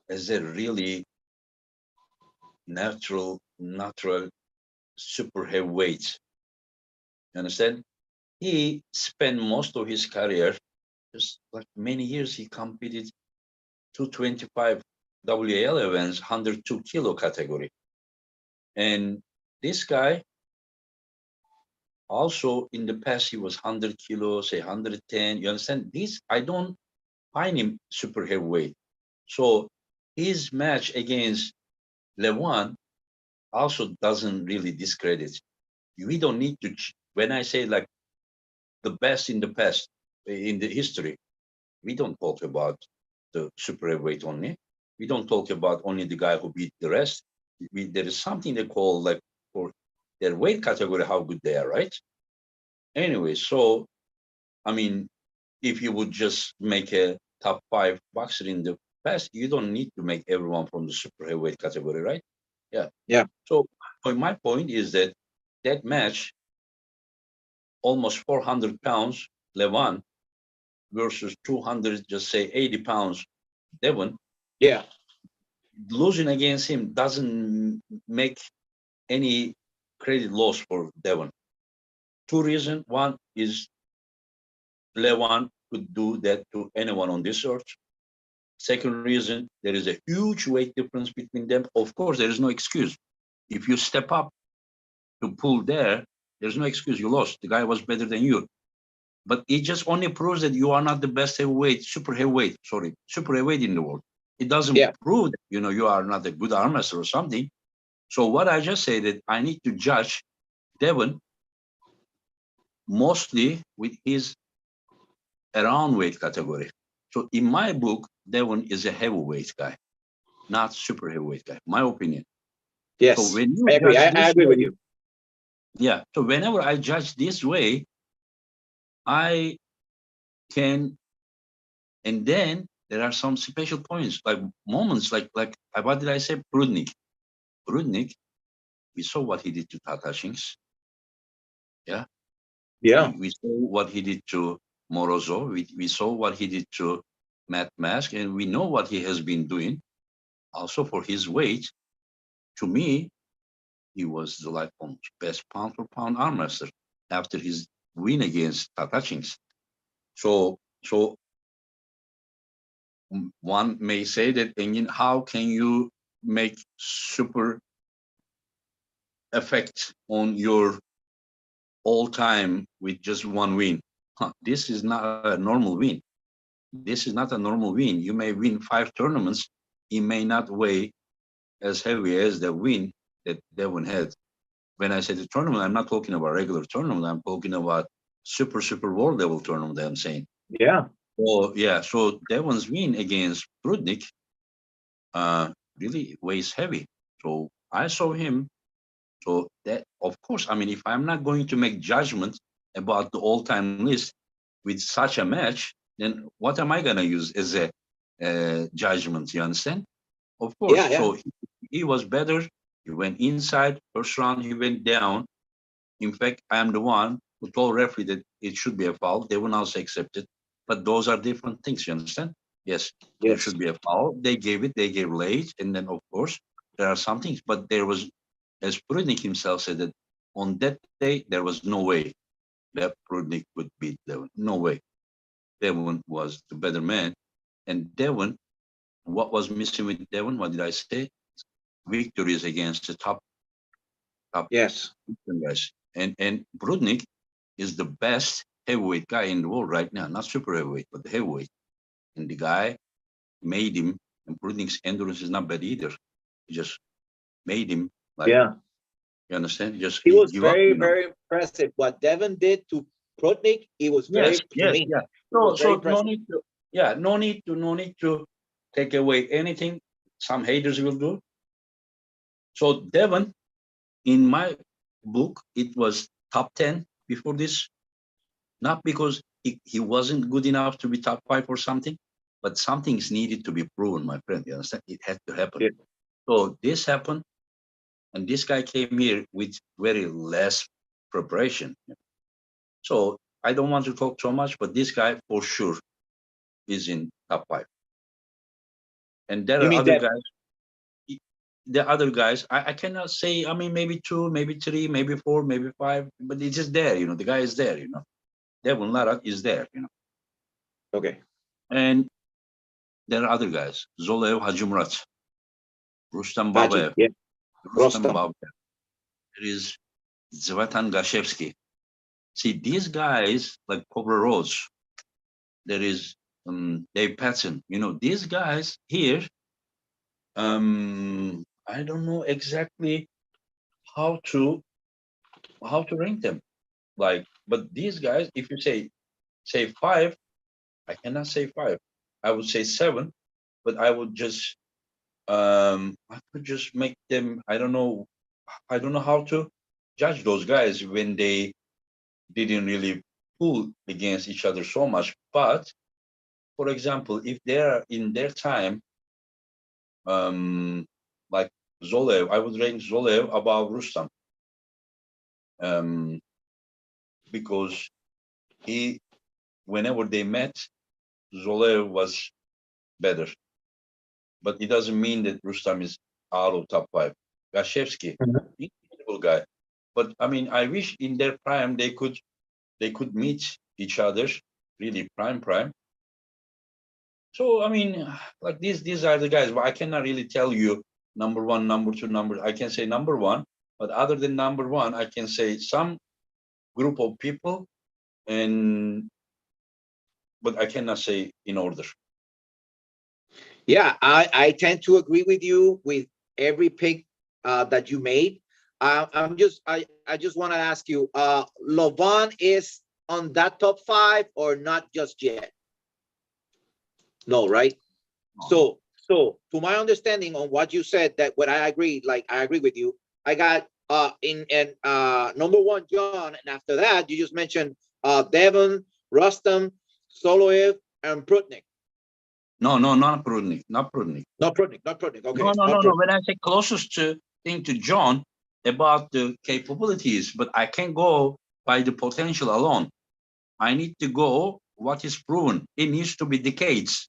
as a really natural super heavyweight. You understand? He spent most of his career, just like many years, he competed 225 WAL events, 102 kilo category. And this guy also in the past, he was 100 kilos, say 110. You understand? This, I don't find him super heavyweight. So his match against Levan also doesn't really discredit. We don't need to, when I say like the best in the past, in the history, we don't talk about the super heavyweight only. We don't talk about only the guy who beat the rest. There is something they call like for their weight category, how good they are, right? Anyway, so, I mean, if you would just make a top 5 boxer in the past, you don't need to make everyone from the super heavyweight category, right? Yeah. Yeah. So my point is that that match, almost 400 pounds, Levan versus 200, just say 80 pounds, Devon. Yeah. Losing against him doesn't make any credit loss for Devon. Two reasons. One is Levan could do that to anyone on this earth. Second reason, there is a huge weight difference between them. Of course, there is no excuse. If you step up to pull there's no excuse. You lost. The guy was better than you. But it just only proves that you are not the best heavyweight, super heavyweight in the world. It doesn't prove that, you are not a good arm wrestler or something. So what I just say that I need to judge Devon mostly with his around weight category. So in my book, Devon is a heavyweight guy, not super heavyweight guy, my opinion. Yes. So when you I agree. judge I agree with you. Yeah. So whenever I judge this way, I can, and then there are some special points, like moments, like what did I say? Prudnik. We saw what he did to Tata Shinks. Yeah. Yeah. We saw what he did to Morozov. We saw what he did to Matt Mask, and we know what he has been doing. Also for his weight, to me, he was the like best pound for pound arm wrestler after his win against Tata Shinks. So one may say that, Engin, how can you make super effect on your all time with just one win? This is not a normal win. This is not a normal win. You may win 5 tournaments. It may not weigh as heavy as the win that Devon had. When I say the tournament, I'm not talking about regular tournament. I'm talking about super world level tournament, I'm saying. Yeah. Oh, yeah. So Devon's win against Prudnik really weighs heavy. So I saw him So that, of course, I mean, if I'm not going to make judgment about the all-time list with such a match, then what am I gonna use as a judgment? You understand? Of course. Yeah, yeah. So he was better. He went inside. First round, he went down. In fact, I am the one who told referee that it should be a foul. They will also accept it. But those are different things, you understand? Yes, there Yes. should be a foul. They gave it, they gave late. And then, of course, there are some things. But there was, as Prudnik himself said, that on that day, there was no way that Prudnik would beat Devon. No way. Devon was the better man. And Devon, what was missing with Devon? What did I say? Victories against the top Yes. guys. And Prudnik is the best heavyweight guy in the world right now. Not super heavyweight, but the heavyweight. And the guy made him, and Prudnik's endurance is not bad either. He just made him like, Yeah. you understand? Just It he was give up, very, you know. very impressive. What Devin did to Protnik, it was Yes, very, to yes, me, yeah. it was very So no impressive. need to, yeah, no need to take away anything some haters will do. So Devon, in my book, it was top 10 before this, not because he wasn't good enough to be top 5 or something, but something is needed to be proven, my friend. You understand? It had to happen. Yeah. So this happened, and this guy came here with very less preparation. So I don't want to talk so much, but this guy for sure is in top 5. And there You are mean other Devin? guys. The other guys, I cannot say. I mean, maybe 2, maybe 3, maybe 4, maybe 5, but it's just there. You know, the guy is there. You know, Devon Larak is there. You know, Okay. and there are other guys. Zolev Hajimurat, Rustam Haji. Babayev, Yeah. Rustam Rostam. Babayev. There is Zlatan Gashevsky. See, these guys like Cobra Rhodes. There is Dave Patson. You know, these guys here. I don't know exactly how to rank them. Like, but these guys, if you say 5, I cannot say 5. I would say 7, but I would just I could just make them. I don't know how to judge those guys when they didn't really pull against each other so much. But for example, if they're in their time, um, like Zolev, I would rank Zolev above Rustam, um, because he, whenever they met, Zolev was better. But it doesn't mean that Rustam is out of top 5. Gashevsky, Mhm. incredible guy. But I mean, I wish in their prime they could meet each other, really prime. So I mean, like these are the guys. But I cannot really tell you number 1, number 2, number. I can say number 1, but other than number 1, I can say some group of people, and but I cannot say in order. Yeah, I tend to agree with you with every pick that you made. I just want to ask you, Lovan is on that top 5 or not just yet? No, right? So to my understanding on what you said, that what I agree, like I agree with you. I got in and number 1 John, and after that you just mentioned Devon, Rustam, Soloev, and Prutnik. No, not Prudnik, not Prudnik. Not Prutnik. Okay, No, not no. Prutnik. When I say closest to thing to John about the capabilities, but I can't go by the potential alone. I need to go what is proven. It needs to be decades.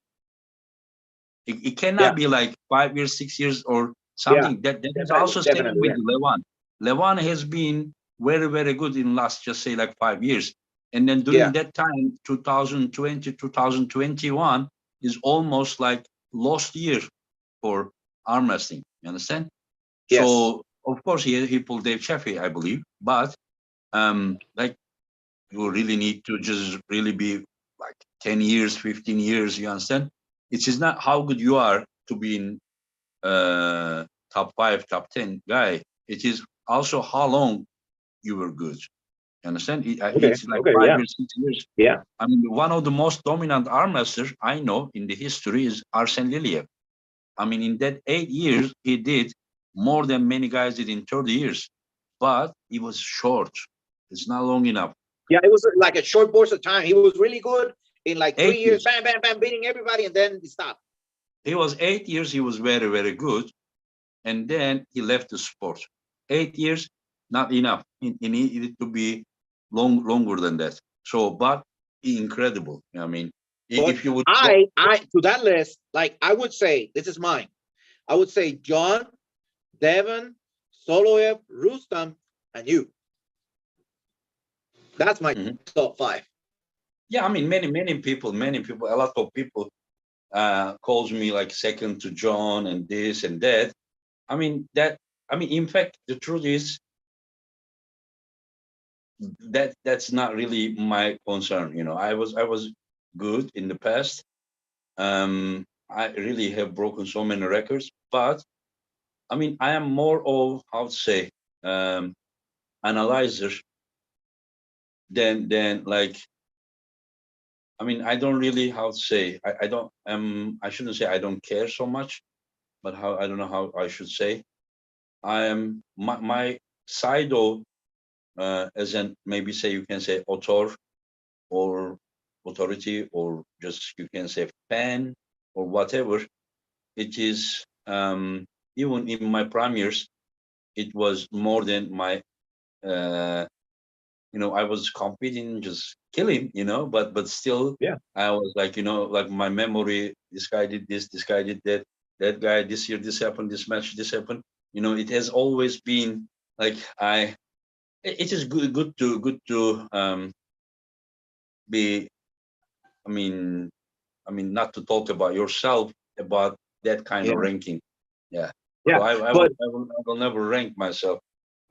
It cannot Yeah, be like 5 years, 6 years, or yeah, something. That is definitely, also same definitely. with Yeah, Levan. Levan has been very, very good in last, just say like 5 years. And then during yeah, that time, 2020, 2021 is almost like lost year for arm wrestling. You understand? yes. So of course he pulled Dave Chaffee, I believe, but like you really need to just really be like 10 years, 15 years. You understand? It is not how good you are to be in top 5, top 10 guy. It is also how long you were good. You understand? Okay, It's like okay, 5 years, 6 years. yeah. I mean, one of the most dominant arm wrestlers I know in the history is Arsen Liliev. I mean, in that 8 years, he did more than many guys did in 30 years. but it was short. It's not long enough. Yeah, it was like a short burst of time. He was really good in like 3 years, 8 years. bam, bam, bam, beating everybody, and then he stopped. He was 8 years. He was very, very good, and then he left the sport. 8 years, not enough. It needed to be longer than that. So, but incredible. I mean, But if you would, I to that list, like I would say, this is mine. I would say John, Devon, Soloev, Rustam, and you. That's my Mhm. top five. Yeah, I mean, many people, a lot of people calls me like second to John and this and that. I mean, in fact, the truth is that's not really my concern. I was good in the past. I really have broken so many records, but I mean, I am more of, how to say, analyzer than like, I mean, I don't really, how to say, I don't, I shouldn't say I don't care so much, but I don't know how I should say. I am my side of, as an, maybe say, you can say author or authority, or just you can say fan or whatever. It is, even in my prime years, it was more than my, uh, I was competing, just killing, but still, Yeah. I was like, like my memory, this guy did this guy did that, that guy this year, this happened, this match, this happened. It has always been like, it is good to be, I mean, not to talk about yourself, about that kind of Yeah. ranking. Yeah. So Yeah. I will never rank myself.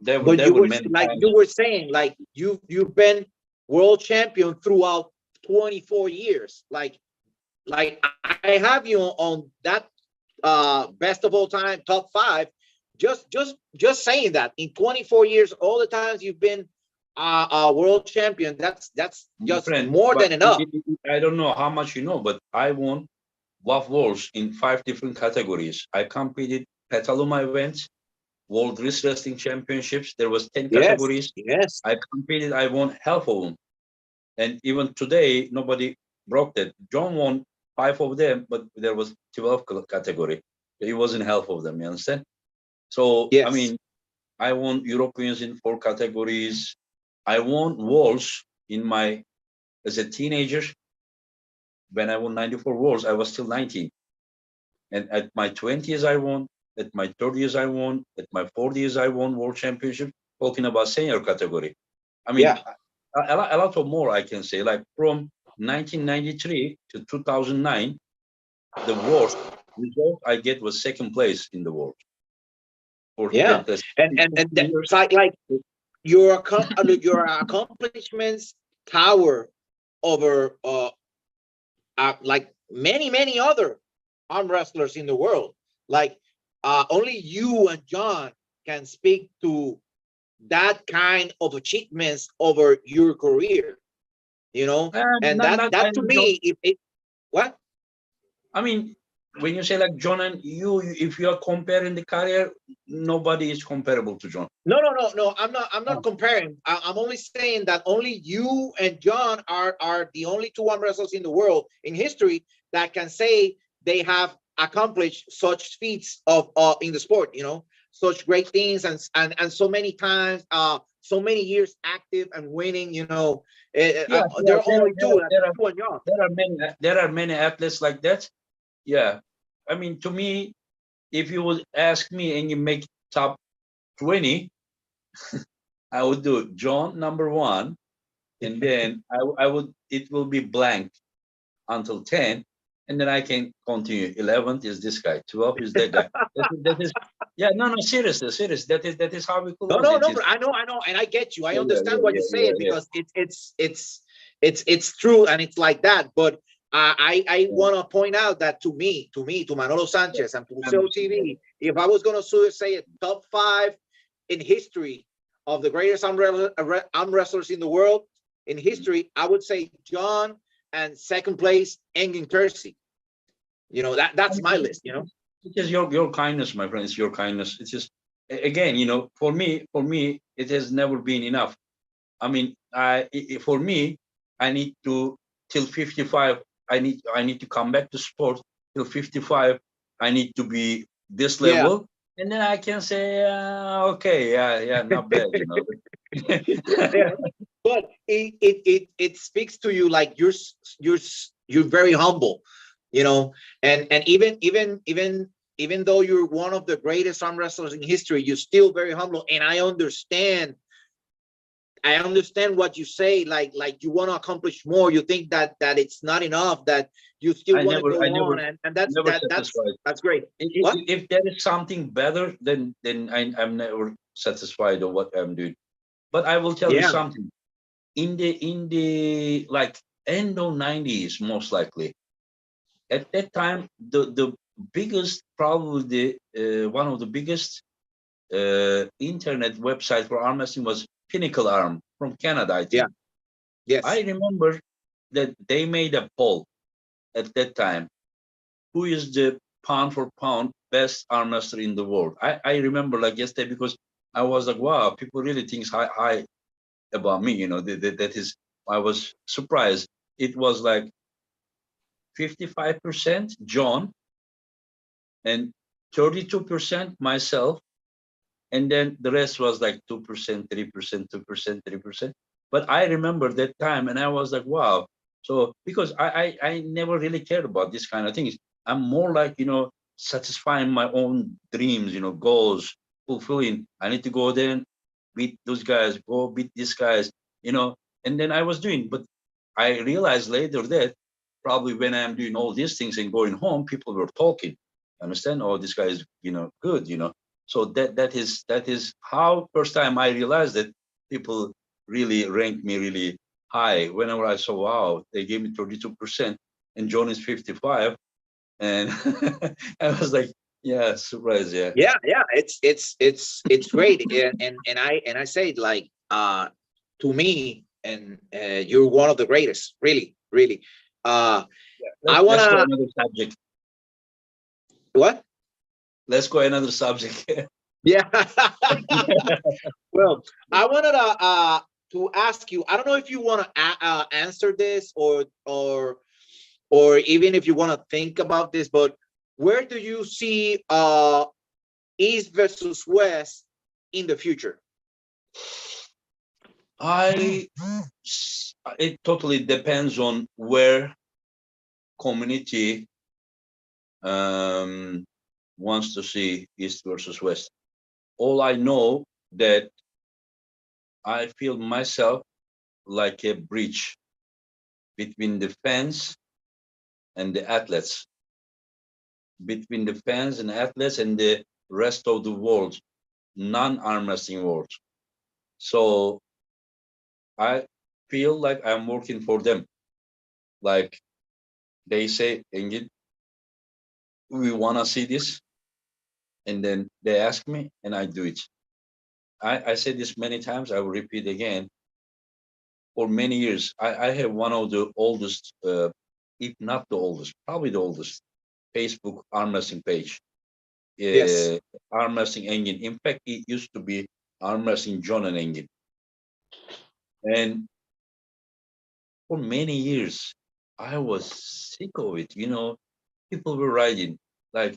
But There you were were many like times. you were saying, like you've been world champion throughout 24 years. Like I have you on that best of all time top five. Just saying that in 24 years, all the times you've been a world champion, that's My just friend, more but than enough. I don't know how much you know, but I won WAF Wars in 5 different categories. I competed Petaluma events, World Wrestling Championships. There was 10 Yes, categories. yes, I competed. I won half of them, and even today nobody broke that. John won 5 of them, but there was 12 category. He wasn't half of them. You understand? So I yes. mean, I won Europeans in 4 categories. I won Worlds in my as a teenager. When I won 94 Worlds, I was still 19. And at my 20s, I won. At my 30s, I won. At my 40s, I won World Championship. Talking about senior category. I mean, Yeah, a lot of more I can say. Like from 1993 to 2009, the worst result I get was second place in the world for yeah. that's And 15 years. that's like your accomplishments tower over like many other arm wrestlers in the world. Like only you and John can speak to that kind of achievements over your career, and that I to don't. me, if it what I mean, when you say like John and you, if you are comparing the career, nobody is comparable to John. no, I'm not comparing. I'm only saying that only you and John are the only two arm wrestlers in the world in history that can say they have accomplished such feats of in the sport, such great things, and so many times, so many years active and winning, Yeah, there are only two, that's you and John. there are many athletes like that. Yeah, I mean, to me, if you would ask me and you make top 20, I would do John number one, and then I would, it will be blank until 10, and then I can continue. 11th is this guy, 12 is that guy. That is yeah, no, seriously, serious. That is how it No, goes. no, It no, is. but I know, and I get you. I Yeah, understand yeah, what yeah, you're yeah, saying yeah, because it's true and it's like that. But I yeah. want to point out that to Manolo Yeah. Sanchez and to I Show understand. TV, if I was going to say a top five in history of the greatest arm wrestlers in the world in Mhm. history, I would say John and second place Engin Terzi. That's my list. It is your kindness, my friend. It's your kindness. It's just again, for me, it has never been enough. I mean, for me, I need to till 55. I need to come back to sport till 55. I need to be this Yeah. level, and then I can say, okay, yeah, not bad, you know. Yeah. But it speaks to you like you're very humble, you know, and even though you're one of the greatest arm wrestlers in history, you're still very humble. And I understand what you say, like you want to accomplish more. You think that it's not enough, that you still I want to never, go I never, on, and that's never that that's satisfied. that's great. If, What? if there is something better, then I'm never satisfied of what I'm doing. But I will tell you Yeah, something. In the like end of 90s, most likely. At that time, the biggest, probably one of the biggest internet website for arm wrestling was Pinnacle Arm from Canada, I yeah, think. I yes, remember that they made a poll at that time. Who is the pound for pound best arm wrestler in the world? I remember like yesterday, because I was like, wow, people really think high about me. You know, that is, I was surprised. It was like 55% John and 32% myself, and then the rest was like 2%, 3%, 2%, 3%. But I remember that time, and I was like, wow. So because I never really cared about this kind of things. I'm more like, satisfying my own dreams, goals, fulfilling. I need to go there and beat those guys, go beat these guys, and then I was doing. But I realized later that probably when I'm doing all these things and going home, people were talking. Understand? Oh, this guy is, good, so that is how first time I realized that people really ranked me really high. Whenever I saw, wow, they gave me 32% and John is 55, and I was like, yeah, surprise, yeah. yeah. It's great, and I say, like, to me, and you're one of the greatest, really, really. Uh, I Let's go wanna another subject. what? Let's go another subject. Yeah. Well, I wanted to ask you. I don't know if you want to answer this, or even if you want to think about this, but where do you see East versus West in the future? I it totally depends on where community um, wants to see East versus West. All I know that I feel myself like a bridge between the fans and the athletes, between the fans and athletes and the rest of the world, non-arm wrestling world. So I feel like I'm working for them. Like they say, Engin, we want to see this. And then they ask me and I do it. I said this many times, I will repeat again. For many years, I have one of the oldest, if not the oldest, probably the oldest Facebook arm wrestling page, Yes. uh, arm wrestling Engin. In fact, it used to be arm wrestling John and Engin. And for many years, I was sick of it. People were writing like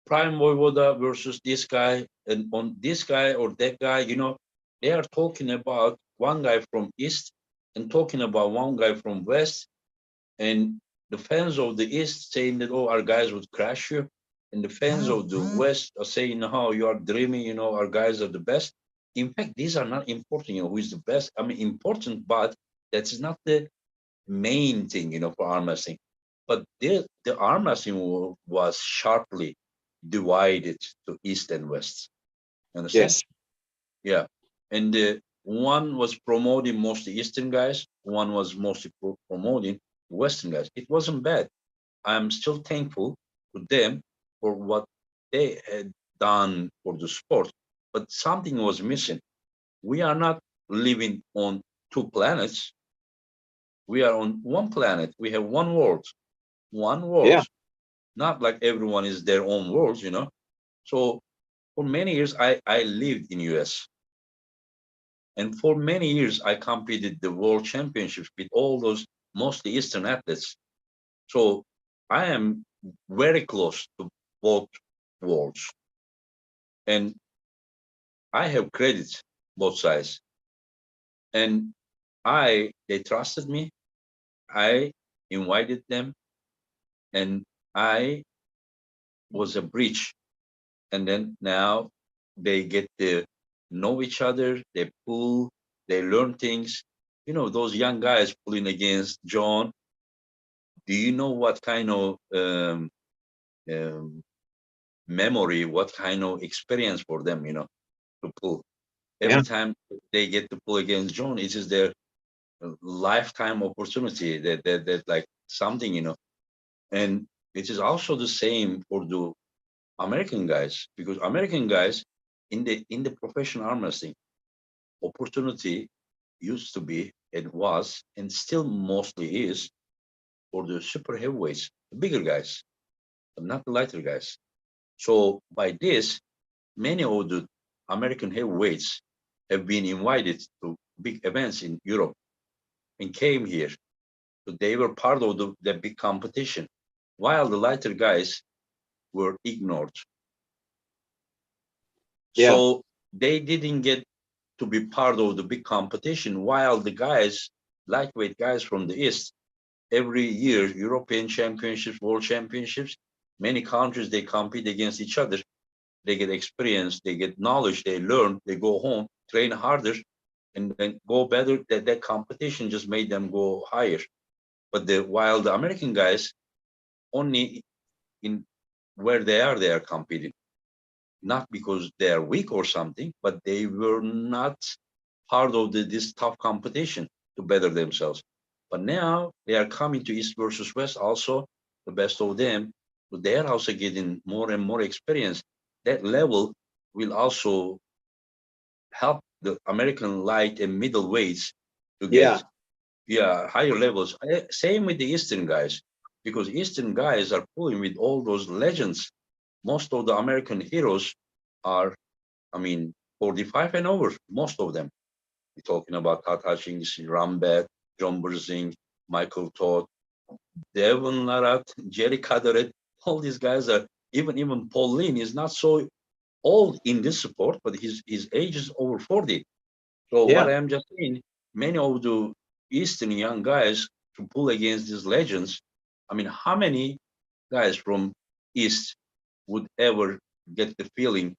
Prime Voivoda versus this guy, and on this guy or that guy, they are talking about one guy from East and talking about one guy from West, and the fans of the East saying that, oh, our guys would crash you, and the fans of the West are saying, how you are dreaming, our guys are the best. In fact, these are not important, who is the best. I mean, important, but that's not the main thing, for arm wrestling. But the arm wrestling was sharply divided to East and West. Understand? Yes. Yeah. And one was promoting mostly Eastern guys, one was mostly promoting Western guys. It wasn't bad. I'm still thankful to them for what they had done for the sport. But something was missing. We are not living on two planets. We are on one planet. We have one world. One Yeah. world. Not like everyone is their own world. So for many years, I lived in US. And for many years, I competed the world championships with all those mostly Eastern athletes. So I am very close to both worlds. And I have credits both sides. And they trusted me. I invited them, and I was a bridge. And then now they get to know each other. They pull, they learn things. Those young guys pulling against John. Do you know what kind of um, memory, what kind of experience for them, to pull? Every Yeah. time they get to pull against John, it is their lifetime opportunity. That like something, and it is also the same for the American guys, because American guys in the professional arm wrestling, opportunity used to be and was and still mostly is for the super heavyweights, the bigger guys, but not the lighter guys. So by this, many of the American heavyweights have been invited to big events in Europe and came here. So they were part of the big competition, while the lighter guys were ignored. Yeah. So they didn't get to be part of the big competition, while the guys, lightweight guys from the East, every year, European championships, world championships, many countries, they compete against each other. They get experience, they get knowledge, they learn, they go home, train harder, and then go better. That competition just made them go higher. But while the American guys, only in where they are competing, not because they are weak or something, but they were not part of this tough competition to better themselves. But now they are coming to East versus West also, the best of them. So they are also getting more and more experience. That level will also help the American light and middleweights to Yeah. get higher levels. Same with the Eastern guys, because Eastern guys are pulling with all those legends. Most of the American heroes are, I mean, 45 and over, most of them. We're talking about Tata Chings, Rambet, John Burzing, Michael Todd, Devon Larat, Jerry Caderet. All these guys are, even Paul Lynn is not so old in this sport, but his age is over 40. So what Yeah. I am just saying, many of the Eastern young guys to pull against these legends. I mean, how many guys from East would ever get the feeling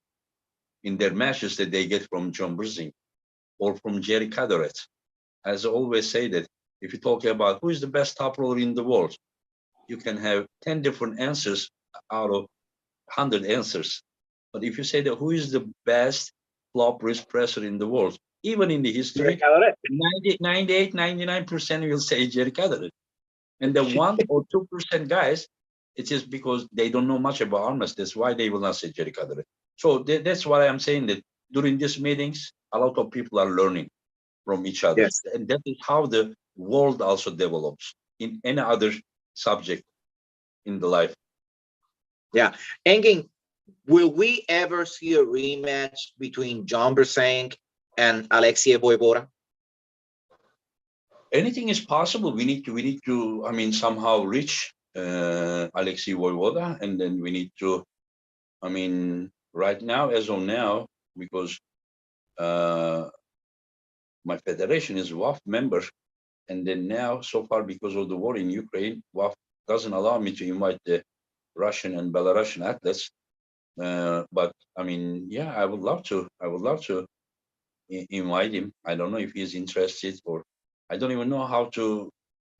in their matches that they get from John Burzing or from Jerry Caderet? As I always say that if you talk about who is the best top roller in the world, you can have 10 different answers out of 100 answers. But if you say that who is the best flop wrist presser in the world, even in the history, 90, 98, 99% will say Jerry Caderet. And the 1 or 2% guys, it's just because they don't know much about arm wrestling. That's why they will not say Jerry Caderet. So that's why I'm saying that during these meetings, a lot of people are learning from each other. Yes. And that is how the world also develops in any other subject in the life. Yeah. Engin, will we ever see a rematch between John Brzenk and Alexei Voivoda? Anything is possible. We need to, I mean, somehow reach Alexei Voivoda, and then we need to, I mean, right now, as of now, because uh, my federation is WAF member, and then now, so far, because of the war in Ukraine, WAF doesn't allow me to invite the Russian and Belarusian athletes. But I mean, yeah, I would love to. I would love to invite him. I don't know if he's interested, or I don't even know how to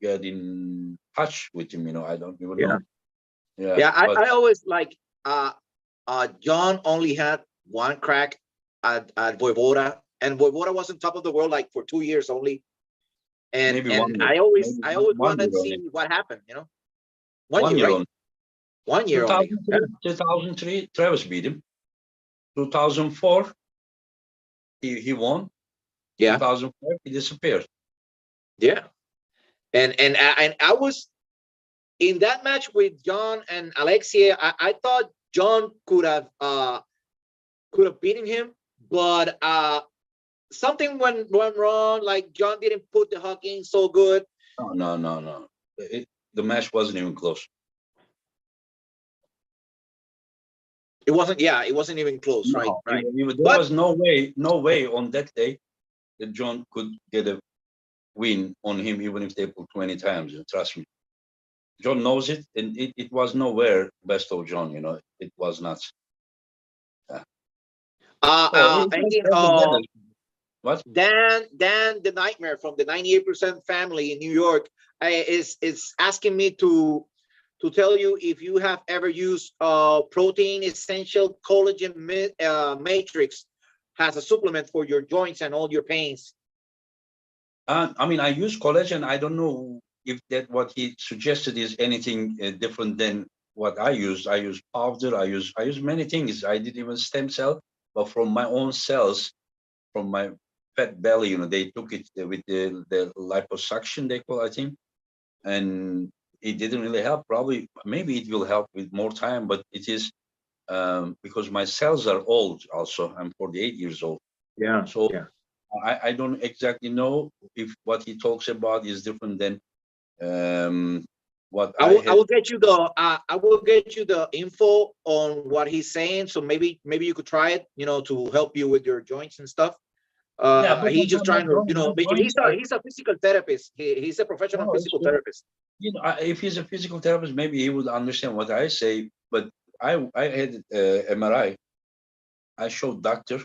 get in touch with him. I don't even Yeah. know. Yeah, Yeah. I, but I always like John only had one crack at Voivoda, and Voivoda was on top of the world like for 2 years only. And maybe and one year, I always maybe I always one wanted year to only. see what happened, 1 year, 1 year right? only. 1 year only. Yeah. 2003, Travis beat him. 2004, he won. Yeah. 2005, he disappeared. Yeah. And I was in that match with John and Alexia. I thought John could have beaten him, but something went wrong, like John didn't put the hook in so good. No, no, no, no. The match wasn't even close. It wasn't, yeah, it wasn't even close. Right, No, right. there But was no way on that day that John could get a win on him, even if they put 20 times. Trust me. John knows it, and it was nowhere best of John, it was not. Yeah. Oh, Engin, that's the better. What? Dan, the nightmare from the 98% family in New York, is asking me to tell you if you have ever used protein essential collagen matrix as a supplement for your joints and all your pains. I mean, I use collagen. I don't know if that what he suggested is anything different than what I use. I use powder. I use many things. I did even stem cell, but from my own cells, from my fat belly, they took it with the liposuction they call, I think, and it didn't really help. Probably, maybe it will help with more time, but it is because my cells are old. Also, I'm 48 years old, Yeah, so yeah. I don't exactly know if what he talks about is different than what I I will I had. will get you the I will get you the info on what he's saying. So maybe you could try it, to help you with your joints and stuff. Yeah, but He's just my trying to, joints are, he's a physical therapist. He's a professional no, it's physical good. therapist. If he's a physical therapist, maybe he would understand what I say. But I had MRI. I showed doctor.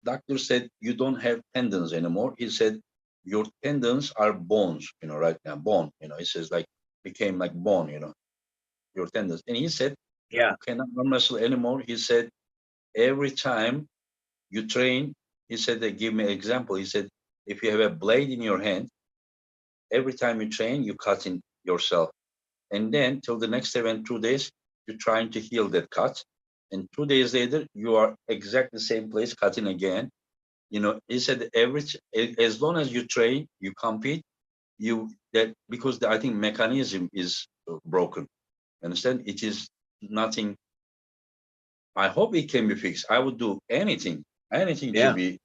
Doctor said you don't have tendons anymore. He said your tendons are bones. Right now, bone. He says like became like bone. Your tendons. And he said Yeah, you cannot arm wrestle anymore. He said every time you train, he said, they give me an example. He said, if you have a blade in your hand, every time you train, you cut in yourself. And then till the next 2 days, you're trying to heal that cut. And 2 days later, you are exactly the same place cutting again. He said, as long as you train, you compete, because I think mechanism is broken. Understand? It is nothing. I hope it can be fixed. I would do anything to yeah. be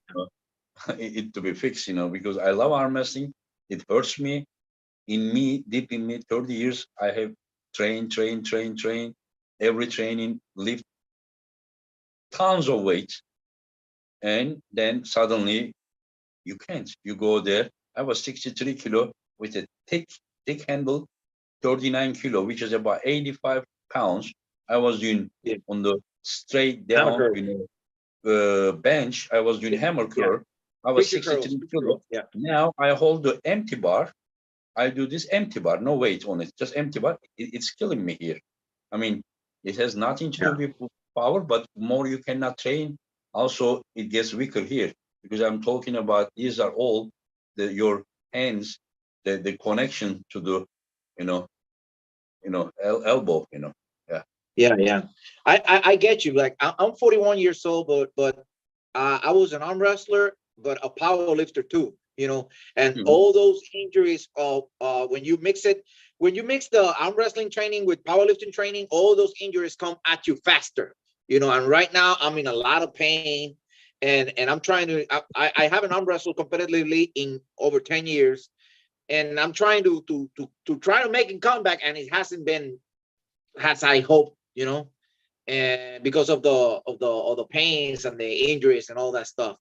it to be fixed, because I love arm wrestling. It hurts me deep in me. 30 years I have trained. Every training, lift tons of weight, and then suddenly you can't. You go there. I was 63 kilo with a thick handle, 39 kilo, which is about 85 pounds. I was doing Yeah. on the straight Hammer down, curl. bench. I was doing hammer Yeah. curl. I was Picture curls. 63 Picture kilo. curls. Yeah. Now I hold the empty bar. I do this empty bar, no weight on it, just empty bar. It's killing me here. I mean, it has nothing to do Yeah. with power, but more you cannot train. Also, it gets weaker here because I'm talking about these are all your hands, the connection to the, you know, elbow. Yeah. Yeah. Yeah. I get you. Like I'm 41 years old, but I was an arm wrestler, but a power lifter too. And Mhm. all those injuries of when you mix the arm wrestling training with powerlifting training, all those injuries come at you faster. And right now I'm in a lot of pain, and I'm trying to. I haven't arm wrestled competitively in over 10 years, and I'm trying to try to make a comeback, and it hasn't been as I hoped. And because of the pains and the injuries and all that stuff.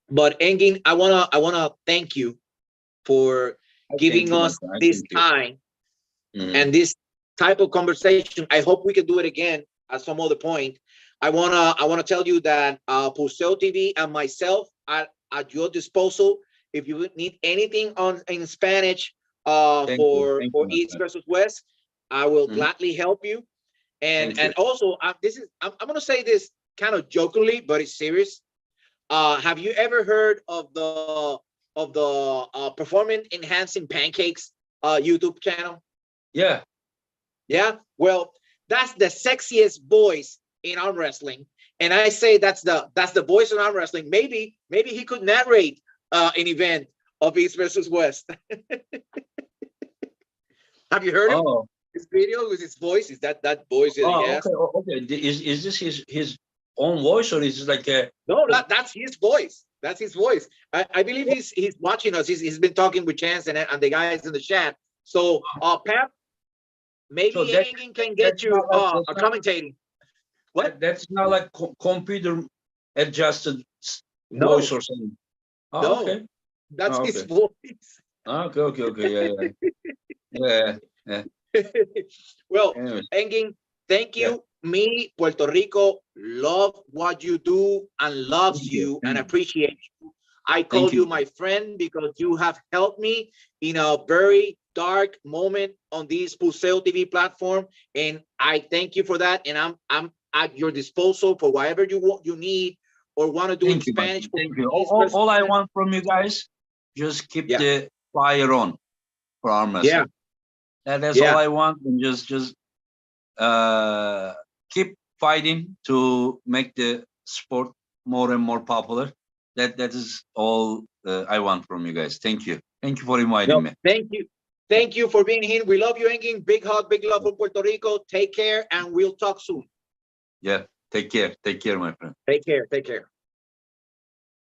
But Engin, I wanna thank you for I thank giving you, my us friend. I this thank you. time Mhm. and this type of conversation. I hope we can do it again at some other point. I wanna tell you that Puseo TV and myself are at your disposal. If you need anything in Spanish for Thank you, my East friend. versus West, I will Mhm. gladly help you. And Thank you. and also, I'm gonna say this kind of jokingly, but it's serious. Have you ever heard of the performance enhancing pancakes YouTube channel? Yeah. Yeah. Well, that's the sexiest voice in arm wrestling, and I say that's the voice in arm wrestling. Maybe he could narrate an event of East versus West. Have you heard him? Oh. His video with his voice is that voice that he Oh. has. Okay. Okay. Is this his? own voice, or is it like a? No, that's his voice. That's his voice. I believe he's watching us. He's been talking with Chance and the guys in the chat. So, Pep, maybe So that Engin can get that's not you like that's not, commentating. What? that's not like computer adjusted voice No, or something. Oh, no, okay. that's Oh, his okay. voice. Okay. Yeah. Well, Anyways, Engin, thank yeah. you. Me, Puerto Rico, love what you do and loves Thank you. you and appreciates you. I call Thank you you. my friend because you have helped me in a very dark moment on this Puseo TV platform, and I thank you for that. And I'm at your disposal for whatever you need or want to do in Thank you, my Spanish, friend. Thank you. Portuguese, All I Brazilian. want from you guys, just keep Yeah, the fire on for arm yeah, wrestling. That's all yeah. I want, and just keep fighting to make the sport more and more popular. That is all I want from you guys. Thank you. Thank you for inviting No, me. thank you. Thank you for being here. We love you, Engin. Big hug, big love from Puerto Rico. Take care, and we'll talk soon. Yeah. Take care. Take care, my friend. Take care. Take care.